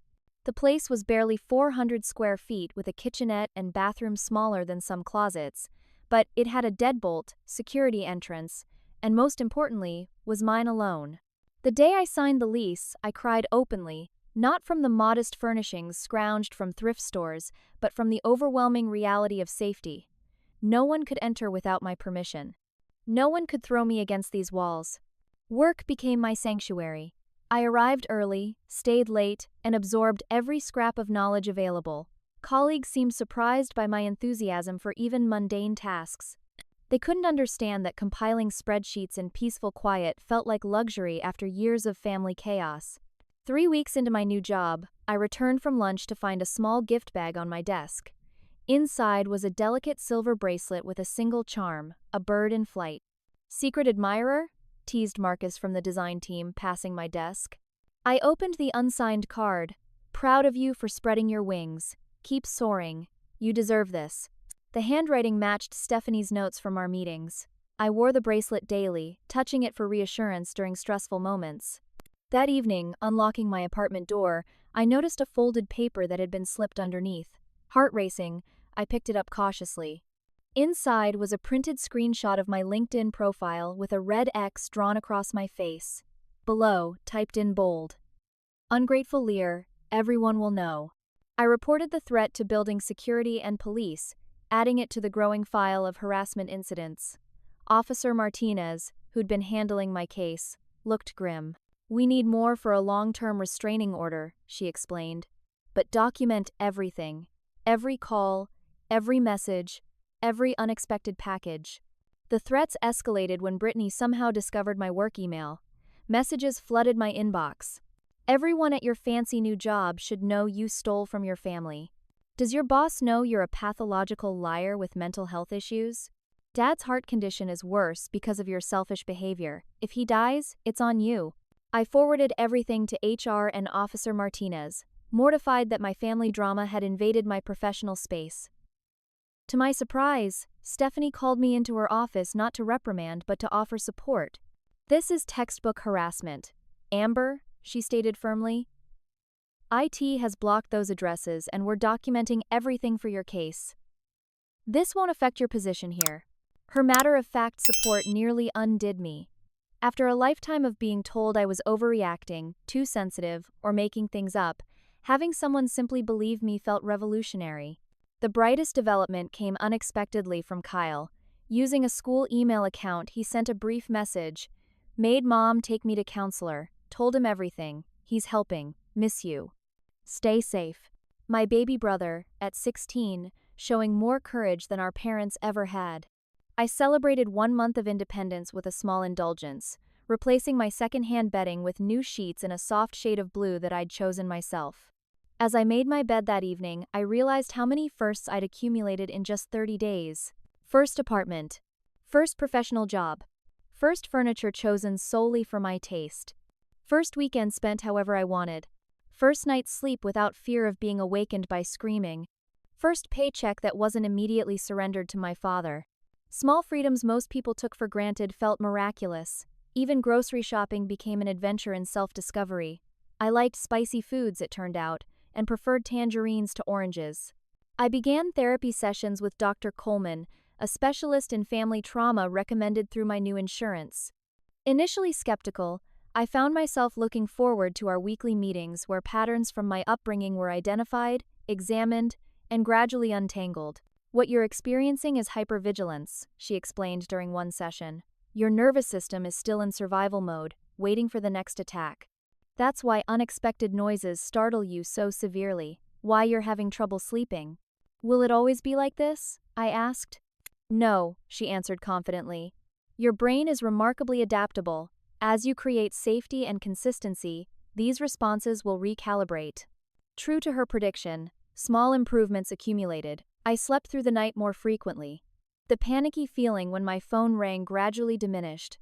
The place was barely 400 square feet with a kitchenette and bathroom smaller than some closets, but it had a deadbolt, security entrance, and most importantly, was mine alone. The day I signed the lease, I cried openly, not from the modest furnishings scrounged from thrift stores, but from the overwhelming reality of safety. No one could enter without my permission. No one could throw me against these walls. Work became my sanctuary. I arrived early, stayed late, and absorbed every scrap of knowledge available. Colleagues seemed surprised by my enthusiasm for even mundane tasks. They couldn't understand that compiling spreadsheets in peaceful quiet felt like luxury after years of family chaos. 3 weeks into my new job, I returned from lunch to find a small gift bag on my desk. Inside was a delicate silver bracelet with a single charm, a bird in flight. Secret admirer? Teased Marcus from the design team, passing my desk. I opened the unsigned card. Proud of you for spreading your wings. Keep soaring. You deserve this. The handwriting matched Stephanie's notes from our meetings. I wore the bracelet daily, touching it for reassurance during stressful moments. That evening, unlocking my apartment door, I noticed a folded paper that had been slipped underneath. Heart racing, I picked it up cautiously. Inside was a printed screenshot of my LinkedIn profile with a red X drawn across my face. Below, typed in bold. Ungrateful Lear, everyone will know. I reported the threat to building security and police, adding it to the growing file of harassment incidents. Officer Martinez, who'd been handling my case, looked grim. We need more for a long-term restraining order, she explained. But document everything. Every call, every message, every unexpected package. The threats escalated when Brittany somehow discovered my work email. Messages flooded my inbox. Everyone at your fancy new job should know you stole from your family. Does your boss know you're a pathological liar with mental health issues? Dad's heart condition is worse because of your selfish behavior. If he dies, it's on you. I forwarded everything to HR and Officer Martinez, mortified that my family drama had invaded my professional space. To my surprise, Stephanie called me into her office not to reprimand but to offer support. This is textbook harassment. Amber, she stated firmly. IT has blocked those addresses and we're documenting everything for your case. This won't affect your position here. Her matter-of-fact support nearly undid me. After a lifetime of being told I was overreacting, too sensitive, or making things up, having someone simply believe me felt revolutionary. The brightest development came unexpectedly from Kyle. Using a school email account, he sent a brief message. Made mom take me to counselor. Told him everything. He's helping. Miss you. Stay safe. My baby brother, at 16, showing more courage than our parents ever had. I celebrated 1 month of independence with a small indulgence, replacing my second-hand bedding with new sheets in a soft shade of blue that I'd chosen myself. As I made my bed that evening, I realized how many firsts I'd accumulated in just 30 days. First apartment. First professional job. First furniture chosen solely for my taste. First weekend spent however I wanted. First night's sleep without fear of being awakened by screaming. First paycheck that wasn't immediately surrendered to my father. Small freedoms most people took for granted felt miraculous. Even grocery shopping became an adventure in self-discovery. I liked spicy foods, it turned out, and preferred tangerines to oranges. I began therapy sessions with Dr. Coleman, a specialist in family trauma recommended through my new insurance. Initially skeptical, I found myself looking forward to our weekly meetings where patterns from my upbringing were identified, examined, and gradually untangled. What you're experiencing is hypervigilance, she explained during one session. Your nervous system is still in survival mode, waiting for the next attack. That's why unexpected noises startle you so severely, why you're having trouble sleeping. Will it always be like this? I asked. No, she answered confidently. Your brain is remarkably adaptable. As you create safety and consistency, these responses will recalibrate. True to her prediction, small improvements accumulated. I slept through the night more frequently. The panicky feeling when my phone rang gradually diminished.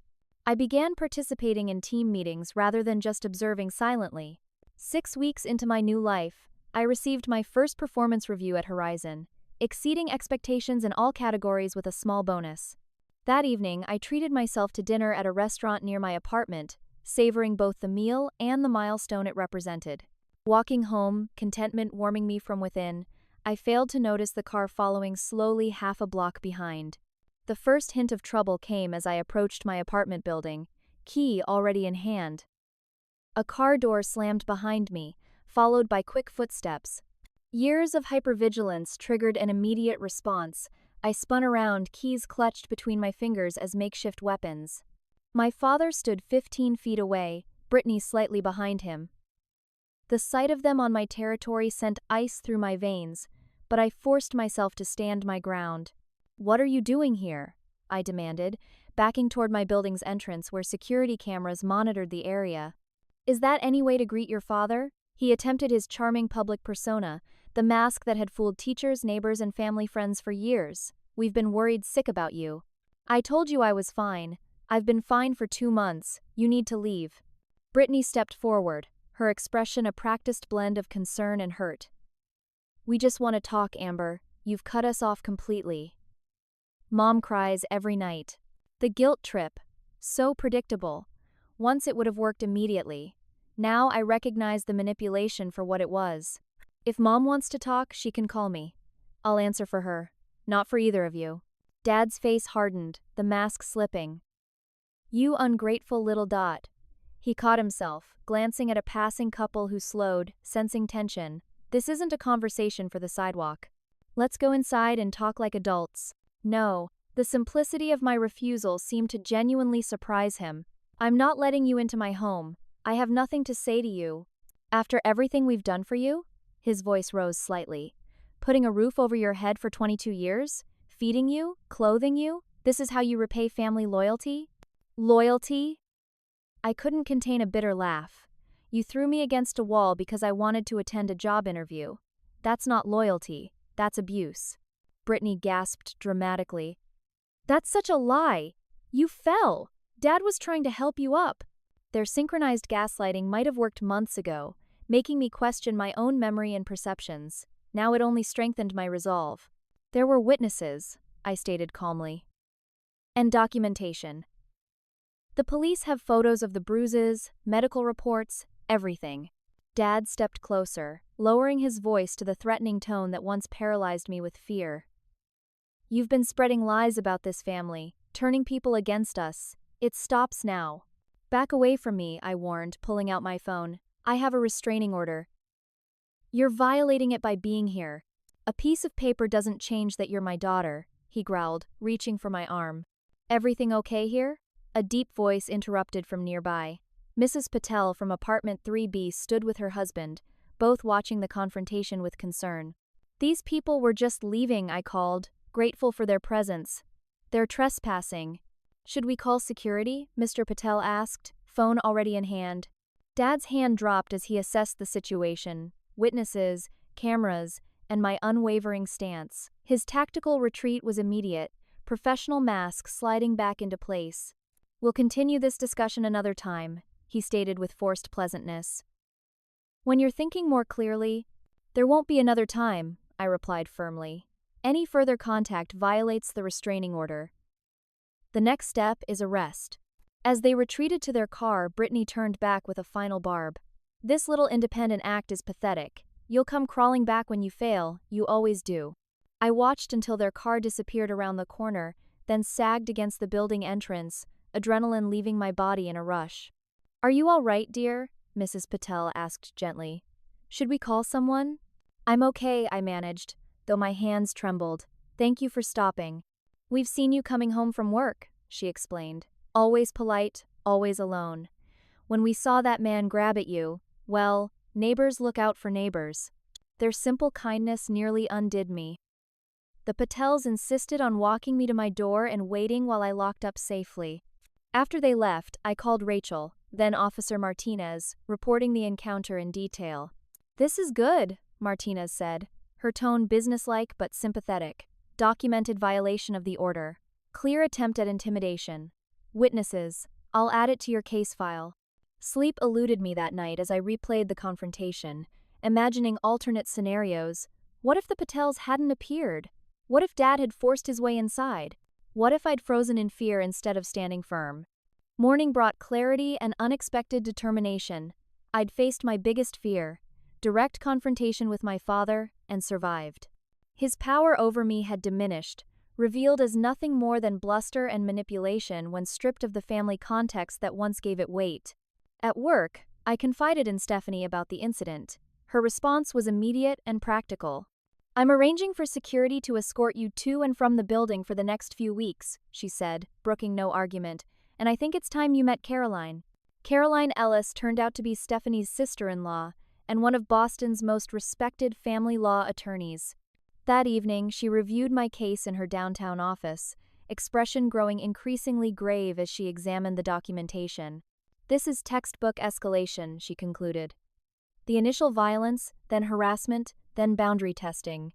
I began participating in team meetings rather than just observing silently. 6 weeks into my new life, I received my first performance review at Horizon, exceeding expectations in all categories with a small bonus. That evening, I treated myself to dinner at a restaurant near my apartment, savoring both the meal and the milestone it represented. Walking home, contentment warming me from within, I failed to notice the car following slowly half a block behind. The first hint of trouble came as I approached my apartment building, key already in hand. A car door slammed behind me, followed by quick footsteps. Years of hypervigilance triggered an immediate response. I spun around, keys clutched between my fingers as makeshift weapons. My father stood 15 feet away, Brittany slightly behind him. The sight of them on my territory sent ice through my veins, but I forced myself to stand my ground. What are you doing here? I demanded, backing toward my building's entrance where security cameras monitored the area. Is that any way to greet your father? He attempted his charming public persona, the mask that had fooled teachers, neighbors, and family friends for years. We've been worried sick about you. I told you I was fine. I've been fine for 2 months. You need to leave. Brittany stepped forward, her expression a practiced blend of concern and hurt. We just want to talk, Amber. You've cut us off completely. Mom cries every night. The guilt trip. So predictable. Once it would have worked immediately. Now I recognize the manipulation for what it was. If Mom wants to talk, she can call me. I'll answer for her. Not for either of you. Dad's face hardened, the mask slipping. You ungrateful little dot. He caught himself, glancing at a passing couple who slowed, sensing tension. This isn't a conversation for the sidewalk. Let's go inside and talk like adults. No, the simplicity of my refusal seemed to genuinely surprise him. I'm not letting you into my home. I have nothing to say to you. After everything we've done for you? His voice rose slightly. Putting a roof over your head for 22 years? Feeding you? Clothing you? This is how you repay family loyalty? Loyalty? I couldn't contain a bitter laugh. You threw me against a wall because I wanted to attend a job interview. That's not loyalty. That's abuse. Brittany gasped dramatically. That's such a lie. You fell. Dad was trying to help you up. Their synchronized gaslighting might have worked months ago, making me question my own memory and perceptions. Now it only strengthened my resolve. There were witnesses, I stated calmly. And documentation. The police have photos of the bruises, medical reports, everything. Dad stepped closer, lowering his voice to the threatening tone that once paralyzed me with fear. You've been spreading lies about this family, turning people against us. It stops now. Back away from me, I warned, pulling out my phone. I have a restraining order. You're violating it by being here. A piece of paper doesn't change that you're my daughter, he growled, reaching for my arm. Everything okay here? A deep voice interrupted from nearby. Mrs. Patel from apartment 3B stood with her husband, both watching the confrontation with concern. These people were just leaving, I called, grateful for their presence. They're trespassing. Should we call security? Mr. Patel asked, phone already in hand. Dad's hand dropped as he assessed the situation, witnesses, cameras, and my unwavering stance. His tactical retreat was immediate, professional mask sliding back into place. We'll continue this discussion another time, he stated with forced pleasantness. When you're thinking more clearly, there won't be another time, I replied firmly. Any further contact violates the restraining order. The next step is arrest. As they retreated to their car, Brittany turned back with a final barb. This little independent act is pathetic. You'll come crawling back when you fail, you always do. I watched until their car disappeared around the corner, then sagged against the building entrance, adrenaline leaving my body in a rush. Are you all right, dear? Mrs. Patel asked gently. Should we call someone? I'm okay, I managed, though my hands trembled. Thank you for stopping. We've seen you coming home from work, she explained. Always polite, always alone. When we saw that man grab at you, well, neighbors look out for neighbors. Their simple kindness nearly undid me. The Patels insisted on walking me to my door and waiting while I locked up safely. After they left, I called Rachel, then Officer Martinez, reporting the encounter in detail. This is good, Martinez said, her tone businesslike but sympathetic. Documented violation of the order. Clear attempt at intimidation. Witnesses. I'll add it to your case file. Sleep eluded me that night as I replayed the confrontation, imagining alternate scenarios. What if the Patels hadn't appeared? What if Dad had forced his way inside? What if I'd frozen in fear instead of standing firm? Morning brought clarity and unexpected determination. I'd faced my biggest fear, direct confrontation with my father, and survived. His power over me had diminished, revealed as nothing more than bluster and manipulation when stripped of the family context that once gave it weight. At work, I confided in Stephanie about the incident. Her response was immediate and practical. I'm arranging for security to escort you to and from the building for the next few weeks, she said, brooking no argument, and I think it's time you met Caroline. Caroline Ellis turned out to be Stephanie's sister-in-law and one of Boston's most respected family law attorneys. That evening, she reviewed my case in her downtown office, expression growing increasingly grave as she examined the documentation. This is textbook escalation, she concluded. The initial violence, then harassment, then boundary testing.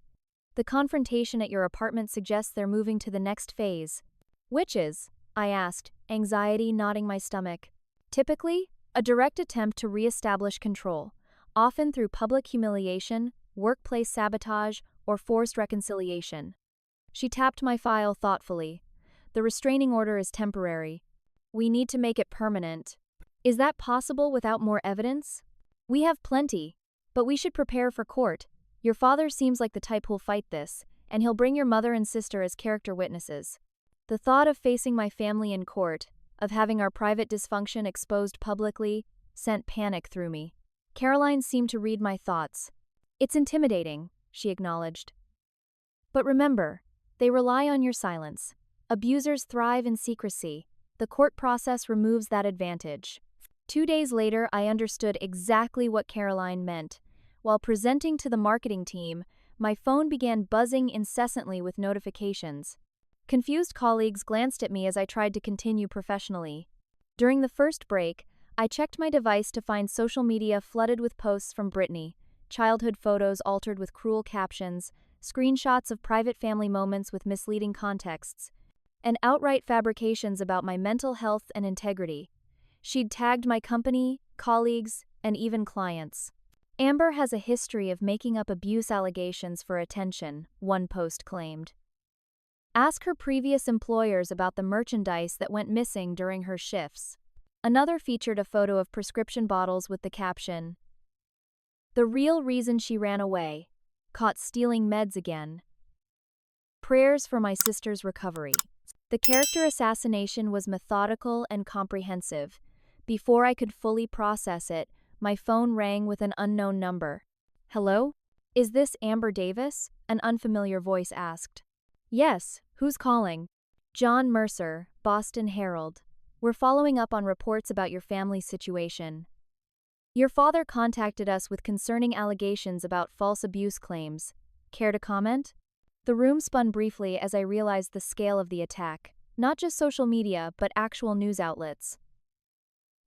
The confrontation at your apartment suggests they're moving to the next phase. Which is? I asked, anxiety knotting my stomach. Typically, a direct attempt to re-establish control, often through public humiliation, workplace sabotage, or forced reconciliation. She tapped my file thoughtfully. The restraining order is temporary. We need to make it permanent. Is that possible without more evidence? We have plenty, but we should prepare for court. Your father seems like the type who'll fight this, and he'll bring your mother and sister as character witnesses. The thought of facing my family in court, of having our private dysfunction exposed publicly, sent panic through me. Caroline seemed to read my thoughts. It's intimidating, she acknowledged. But remember, they rely on your silence. Abusers thrive in secrecy. The court process removes that advantage. 2 days later, I understood exactly what Caroline meant. While presenting to the marketing team, my phone began buzzing incessantly with notifications. Confused colleagues glanced at me as I tried to continue professionally. During the first break, I checked my device to find social media flooded with posts from Brittany, childhood photos altered with cruel captions, screenshots of private family moments with misleading contexts, and outright fabrications about my mental health and integrity. She'd tagged my company, colleagues, and even clients. Amber has a history of making up abuse allegations for attention, one post claimed. Ask her previous employers about the merchandise that went missing during her shifts. Another featured a photo of prescription bottles with the caption, The real reason she ran away. Caught stealing meds again. Prayers for my sister's recovery. The character assassination was methodical and comprehensive. Before I could fully process it, my phone rang with an unknown number. Hello? Is this Amber Davis? An unfamiliar voice asked. Yes, who's calling? John Mercer, Boston Herald. We're following up on reports about your family's situation. Your father contacted us with concerning allegations about false abuse claims. Care to comment? The room spun briefly as I realized the scale of the attack. Not just social media, but actual news outlets.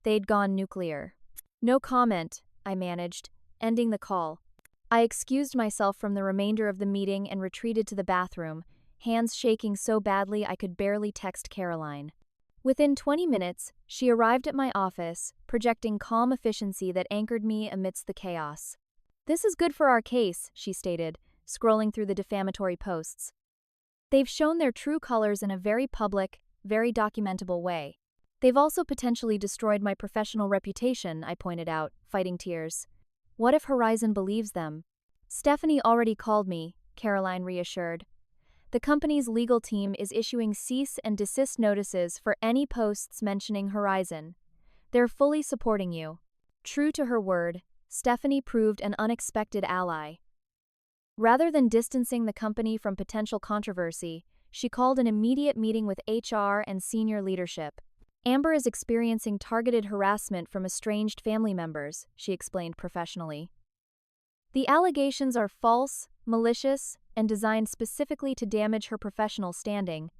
They'd gone nuclear. No comment, I managed, ending the call. I excused myself from the remainder of the meeting and retreated to the bathroom, hands shaking so badly I could barely text Caroline. Within 20 minutes, she arrived at my office, projecting calm efficiency that anchored me amidst the chaos. This is good for our case, she stated, scrolling through the defamatory posts. They've shown their true colors in a very public, very documentable way. They've also potentially destroyed my professional reputation, I pointed out, fighting tears. What if Horizon believes them? Stephanie already called me, Caroline reassured. The company's legal team is issuing cease and desist notices for any posts mentioning Horizon. They're fully supporting you. True to her word, Stephanie proved an unexpected ally. Rather than distancing the company from potential controversy, she called an immediate meeting with HR and senior leadership. Amber is experiencing targeted harassment from estranged family members, she explained professionally. The allegations are false, malicious, and designed specifically to damage her professional standing.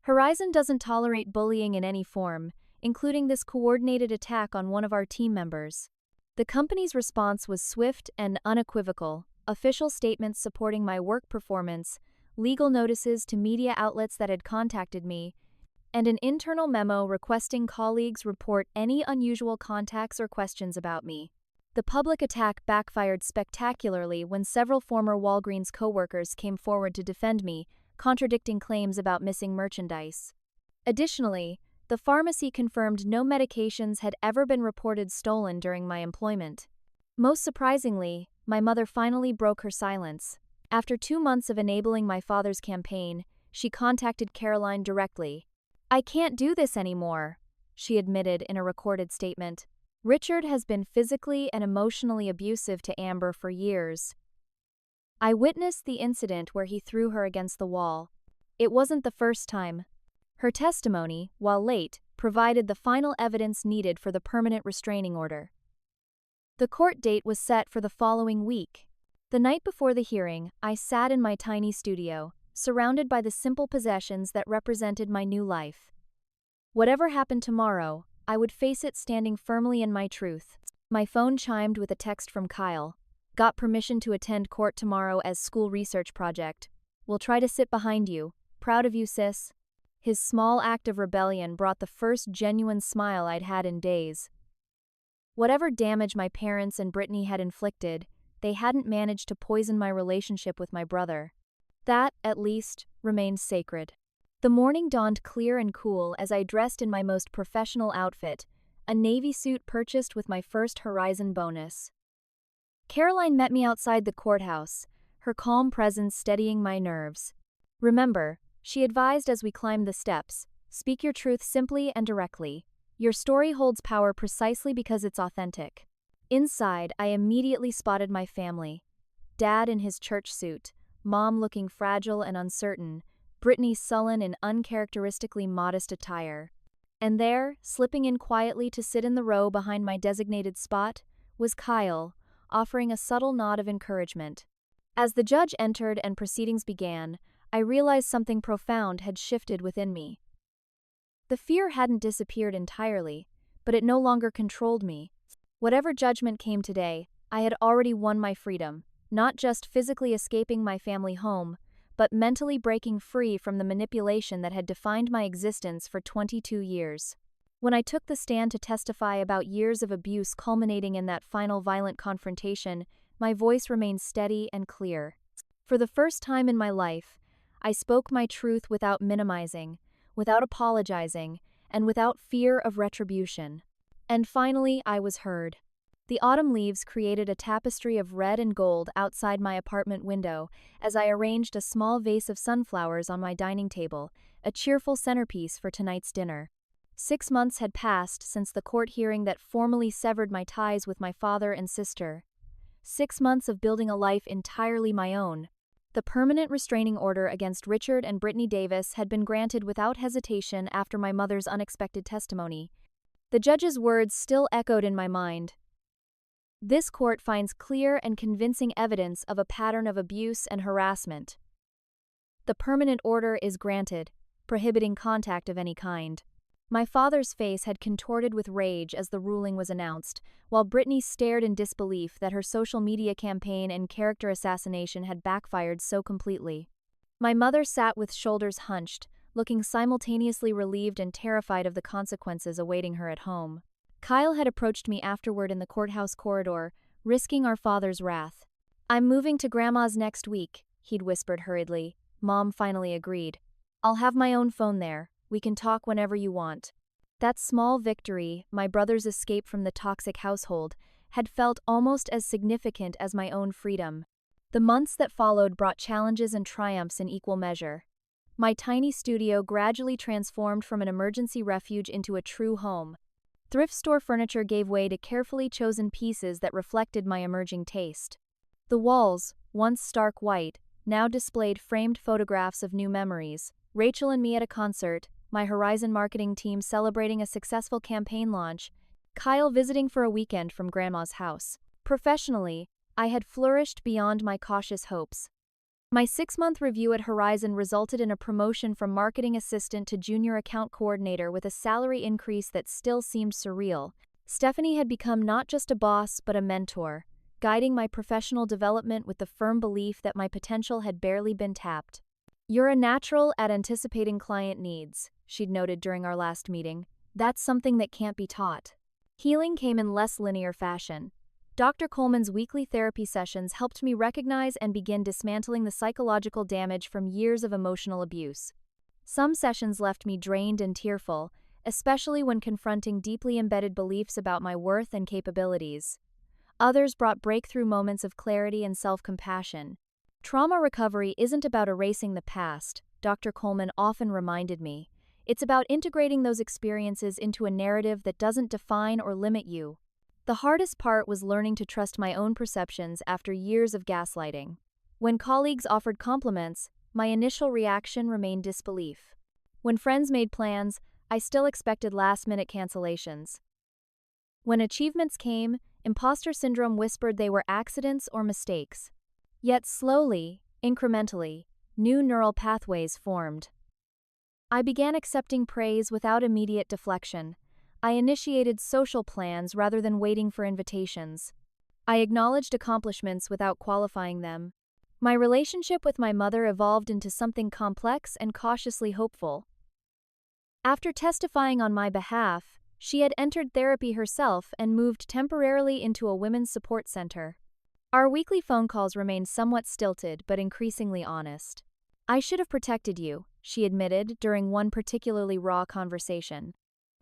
Horizon doesn't tolerate bullying in any form, including this coordinated attack on one of our team members. The company's response was swift and unequivocal, official statements supporting my work performance, legal notices to media outlets that had contacted me, and an internal memo requesting colleagues report any unusual contacts or questions about me. The public attack backfired spectacularly when several former Walgreens coworkers came forward to defend me, contradicting claims about missing merchandise. Additionally, the pharmacy confirmed no medications had ever been reported stolen during my employment. Most surprisingly, my mother finally broke her silence. After 2 months of enabling my father's campaign, she contacted Caroline directly. I can't do this anymore, she admitted in a recorded statement. Richard has been physically and emotionally abusive to Amber for years. I witnessed the incident where he threw her against the wall. It wasn't the first time. Her testimony, while late, provided the final evidence needed for the permanent restraining order. The court date was set for the following week. The night before the hearing, I sat in my tiny studio, surrounded by the simple possessions that represented my new life. Whatever happened tomorrow, I would face it standing firmly in my truth. My phone chimed with a text from Kyle. Got permission to attend court tomorrow as school research project. Will try to sit behind you. Proud of you, sis. His small act of rebellion brought the first genuine smile I'd had in days. Whatever damage my parents and Brittany had inflicted, they hadn't managed to poison my relationship with my brother. That, at least, remained sacred. The morning dawned clear and cool as I dressed in my most professional outfit, a navy suit purchased with my first Horizon bonus. Caroline met me outside the courthouse, her calm presence steadying my nerves. Remember, she advised as we climbed the steps, speak your truth simply and directly. Your story holds power precisely because it's authentic. Inside, I immediately spotted my family. Dad in his church suit, Mom looking fragile and uncertain, Brittany sullen in uncharacteristically modest attire. And there, slipping in quietly to sit in the row behind my designated spot, was Kyle, offering a subtle nod of encouragement. As the judge entered and proceedings began, I realized something profound had shifted within me. The fear hadn't disappeared entirely, but it no longer controlled me. Whatever judgment came today, I had already won my freedom, not just physically escaping my family home, but mentally breaking free from the manipulation that had defined my existence for 22 years. When I took the stand to testify about years of abuse culminating in that final violent confrontation, my voice remained steady and clear. For the first time in my life, I spoke my truth without minimizing, without apologizing, and without fear of retribution. And finally, I was heard. The autumn leaves created a tapestry of red and gold outside my apartment window as I arranged a small vase of sunflowers on my dining table, a cheerful centerpiece for tonight's dinner. 6 months had passed since the court hearing that formally severed my ties with my father and sister. 6 months of building a life entirely my own. The permanent restraining order against Richard and Brittany Davis had been granted without hesitation after my mother's unexpected testimony. The judge's words still echoed in my mind. This court finds clear and convincing evidence of a pattern of abuse and harassment. The permanent order is granted, prohibiting contact of any kind. My father's face had contorted with rage as the ruling was announced, while Brittany stared in disbelief that her social media campaign and character assassination had backfired so completely. My mother sat with shoulders hunched, looking simultaneously relieved and terrified of the consequences awaiting her at home. Kyle had approached me afterward in the courthouse corridor, risking our father's wrath. "I'm moving to Grandma's next week," he'd whispered hurriedly. Mom finally agreed. "I'll have my own phone there. We can talk whenever you want." That small victory, my brother's escape from the toxic household, had felt almost as significant as my own freedom. The months that followed brought challenges and triumphs in equal measure. My tiny studio gradually transformed from an emergency refuge into a true home. Thrift store furniture gave way to carefully chosen pieces that reflected my emerging taste. The walls, once stark white, now displayed framed photographs of new memories. Rachel and me at a concert, my Horizon marketing team celebrating a successful campaign launch, Kyle visiting for a weekend from Grandma's house. Professionally, I had flourished beyond my cautious hopes. My 6-month review at Horizon resulted in a promotion from marketing assistant to junior account coordinator with a salary increase that still seemed surreal. Stephanie had become not just a boss but a mentor, guiding my professional development with the firm belief that my potential had barely been tapped. "You're a natural at anticipating client needs," she'd noted during our last meeting. "That's something that can't be taught." Healing came in less linear fashion. Dr. Coleman's weekly therapy sessions helped me recognize and begin dismantling the psychological damage from years of emotional abuse. Some sessions left me drained and tearful, especially when confronting deeply embedded beliefs about my worth and capabilities. Others brought breakthrough moments of clarity and self-compassion. Trauma recovery isn't about erasing the past, Dr. Coleman often reminded me. It's about integrating those experiences into a narrative that doesn't define or limit you. The hardest part was learning to trust my own perceptions after years of gaslighting. When colleagues offered compliments, my initial reaction remained disbelief. When friends made plans, I still expected last-minute cancellations. When achievements came, imposter syndrome whispered they were accidents or mistakes. Yet slowly, incrementally, new neural pathways formed. I began accepting praise without immediate deflection. I initiated social plans rather than waiting for invitations. I acknowledged accomplishments without qualifying them. My relationship with my mother evolved into something complex and cautiously hopeful. After testifying on my behalf, she had entered therapy herself and moved temporarily into a women's support center. Our weekly phone calls remained somewhat stilted but increasingly honest. "I should have protected you," she admitted during one particularly raw conversation.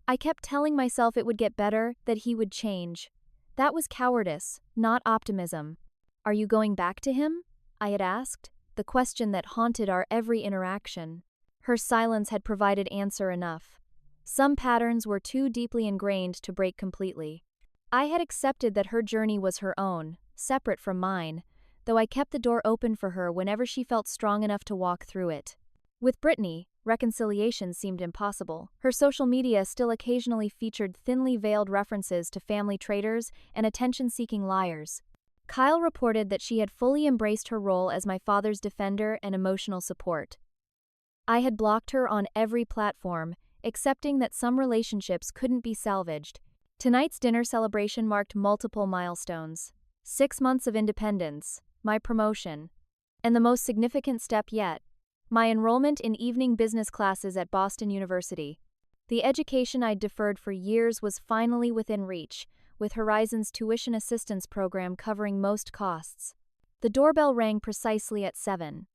"I kept telling myself it would get better, that he would change. That was cowardice, not optimism." "Are you going back to him?" I had asked, the question that haunted our every interaction. Her silence had provided answer enough. Some patterns were too deeply ingrained to break completely. I had accepted that her journey was her own, separate from mine, though I kept the door open for her whenever she felt strong enough to walk through it. With Brittany, reconciliation seemed impossible. Her social media still occasionally featured thinly veiled references to family traitors and attention-seeking liars. Kyle reported that she had fully embraced her role as my father's defender and emotional support. I had blocked her on every platform, accepting that some relationships couldn't be salvaged. Tonight's dinner celebration marked multiple milestones. 6 months of independence, my promotion, and the most significant step yet, my enrollment in evening business classes at Boston University. The education I'd deferred for years was finally within reach, with Horizon's tuition assistance program covering most costs. The doorbell rang precisely at 7.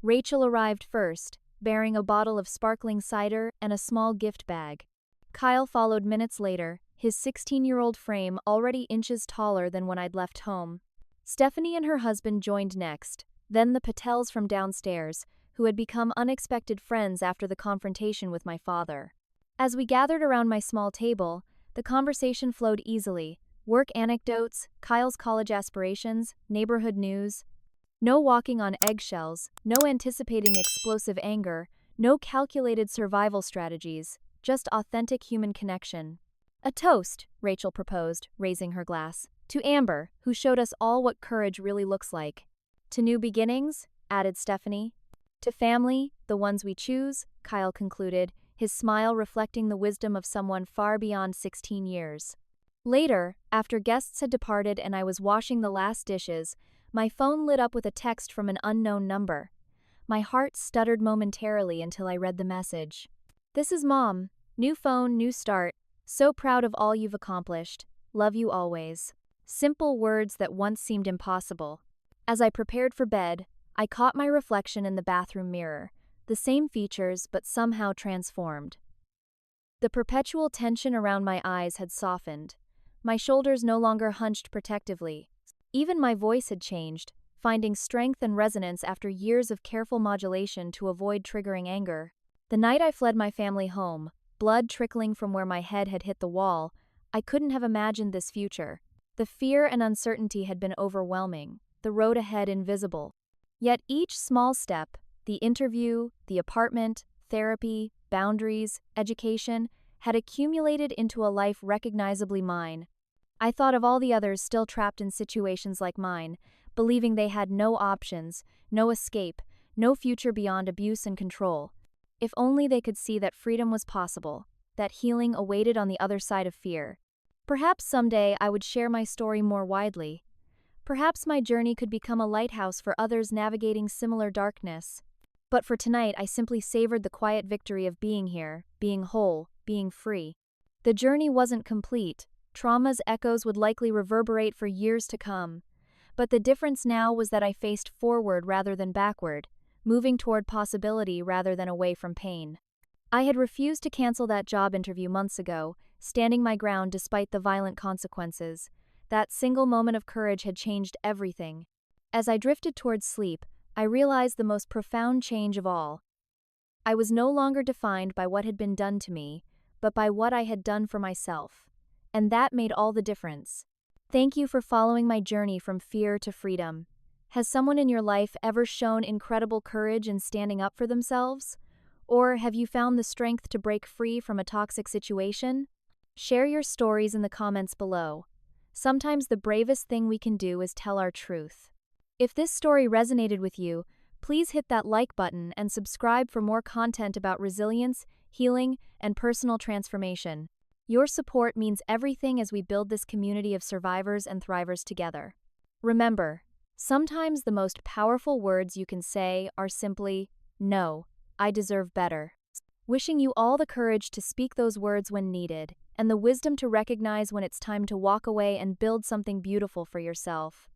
Rachel arrived first, bearing a bottle of sparkling cider and a small gift bag. Kyle followed minutes later, his 16-year-old frame already inches taller than when I'd left home. Stephanie and her husband joined next, then the Patels from downstairs, who had become unexpected friends after the confrontation with my father. As we gathered around my small table, the conversation flowed easily. Work anecdotes, Kyle's college aspirations, neighborhood news. No walking on eggshells, no anticipating explosive anger, no calculated survival strategies, just authentic human connection. A toast, Rachel proposed, raising her glass. To Amber, who showed us all what courage really looks like. To new beginnings, added Stephanie. To family, the ones we choose, Kyle concluded, his smile reflecting the wisdom of someone far beyond 16 years. Later, after guests had departed and I was washing the last dishes, my phone lit up with a text from an unknown number. My heart stuttered momentarily until I read the message. This is Mom. New phone, new start. So proud of all you've accomplished. Love you always. Simple words that once seemed impossible. As I prepared for bed, I caught my reflection in the bathroom mirror. The same features, but somehow transformed. The perpetual tension around my eyes had softened. My shoulders no longer hunched protectively. Even my voice had changed, finding strength and resonance after years of careful modulation to avoid triggering anger. The night I fled my family home, blood trickling from where my head had hit the wall, I couldn't have imagined this future. The fear and uncertainty had been overwhelming, the road ahead invisible. Yet each small step, the interview, the apartment, therapy, boundaries, education, had accumulated into a life recognizably mine. I thought of all the others still trapped in situations like mine, believing they had no options, no escape, no future beyond abuse and control. If only they could see that freedom was possible, that healing awaited on the other side of fear. Perhaps someday I would share my story more widely. Perhaps my journey could become a lighthouse for others navigating similar darkness. But for tonight, I simply savored the quiet victory of being here, being whole, being free. The journey wasn't complete. Trauma's echoes would likely reverberate for years to come. But the difference now was that I faced forward rather than backward, moving toward possibility rather than away from pain. I had refused to cancel that job interview months ago, standing my ground despite the violent consequences. That single moment of courage had changed everything. As I drifted towards sleep, I realized the most profound change of all. I was no longer defined by what had been done to me, but by what I had done for myself. And that made all the difference. Thank you for following my journey from fear to freedom. Has someone in your life ever shown incredible courage in standing up for themselves? Or have you found the strength to break free from a toxic situation? Share your stories in the comments below. Sometimes the bravest thing we can do is tell our truth. If this story resonated with you, please hit that like button and subscribe for more content about resilience, healing, and personal transformation. Your support means everything as we build this community of survivors and thrivers together. Remember, sometimes the most powerful words you can say are simply, "No, I deserve better." Wishing you all the courage to speak those words when needed, and the wisdom to recognize when it's time to walk away and build something beautiful for yourself.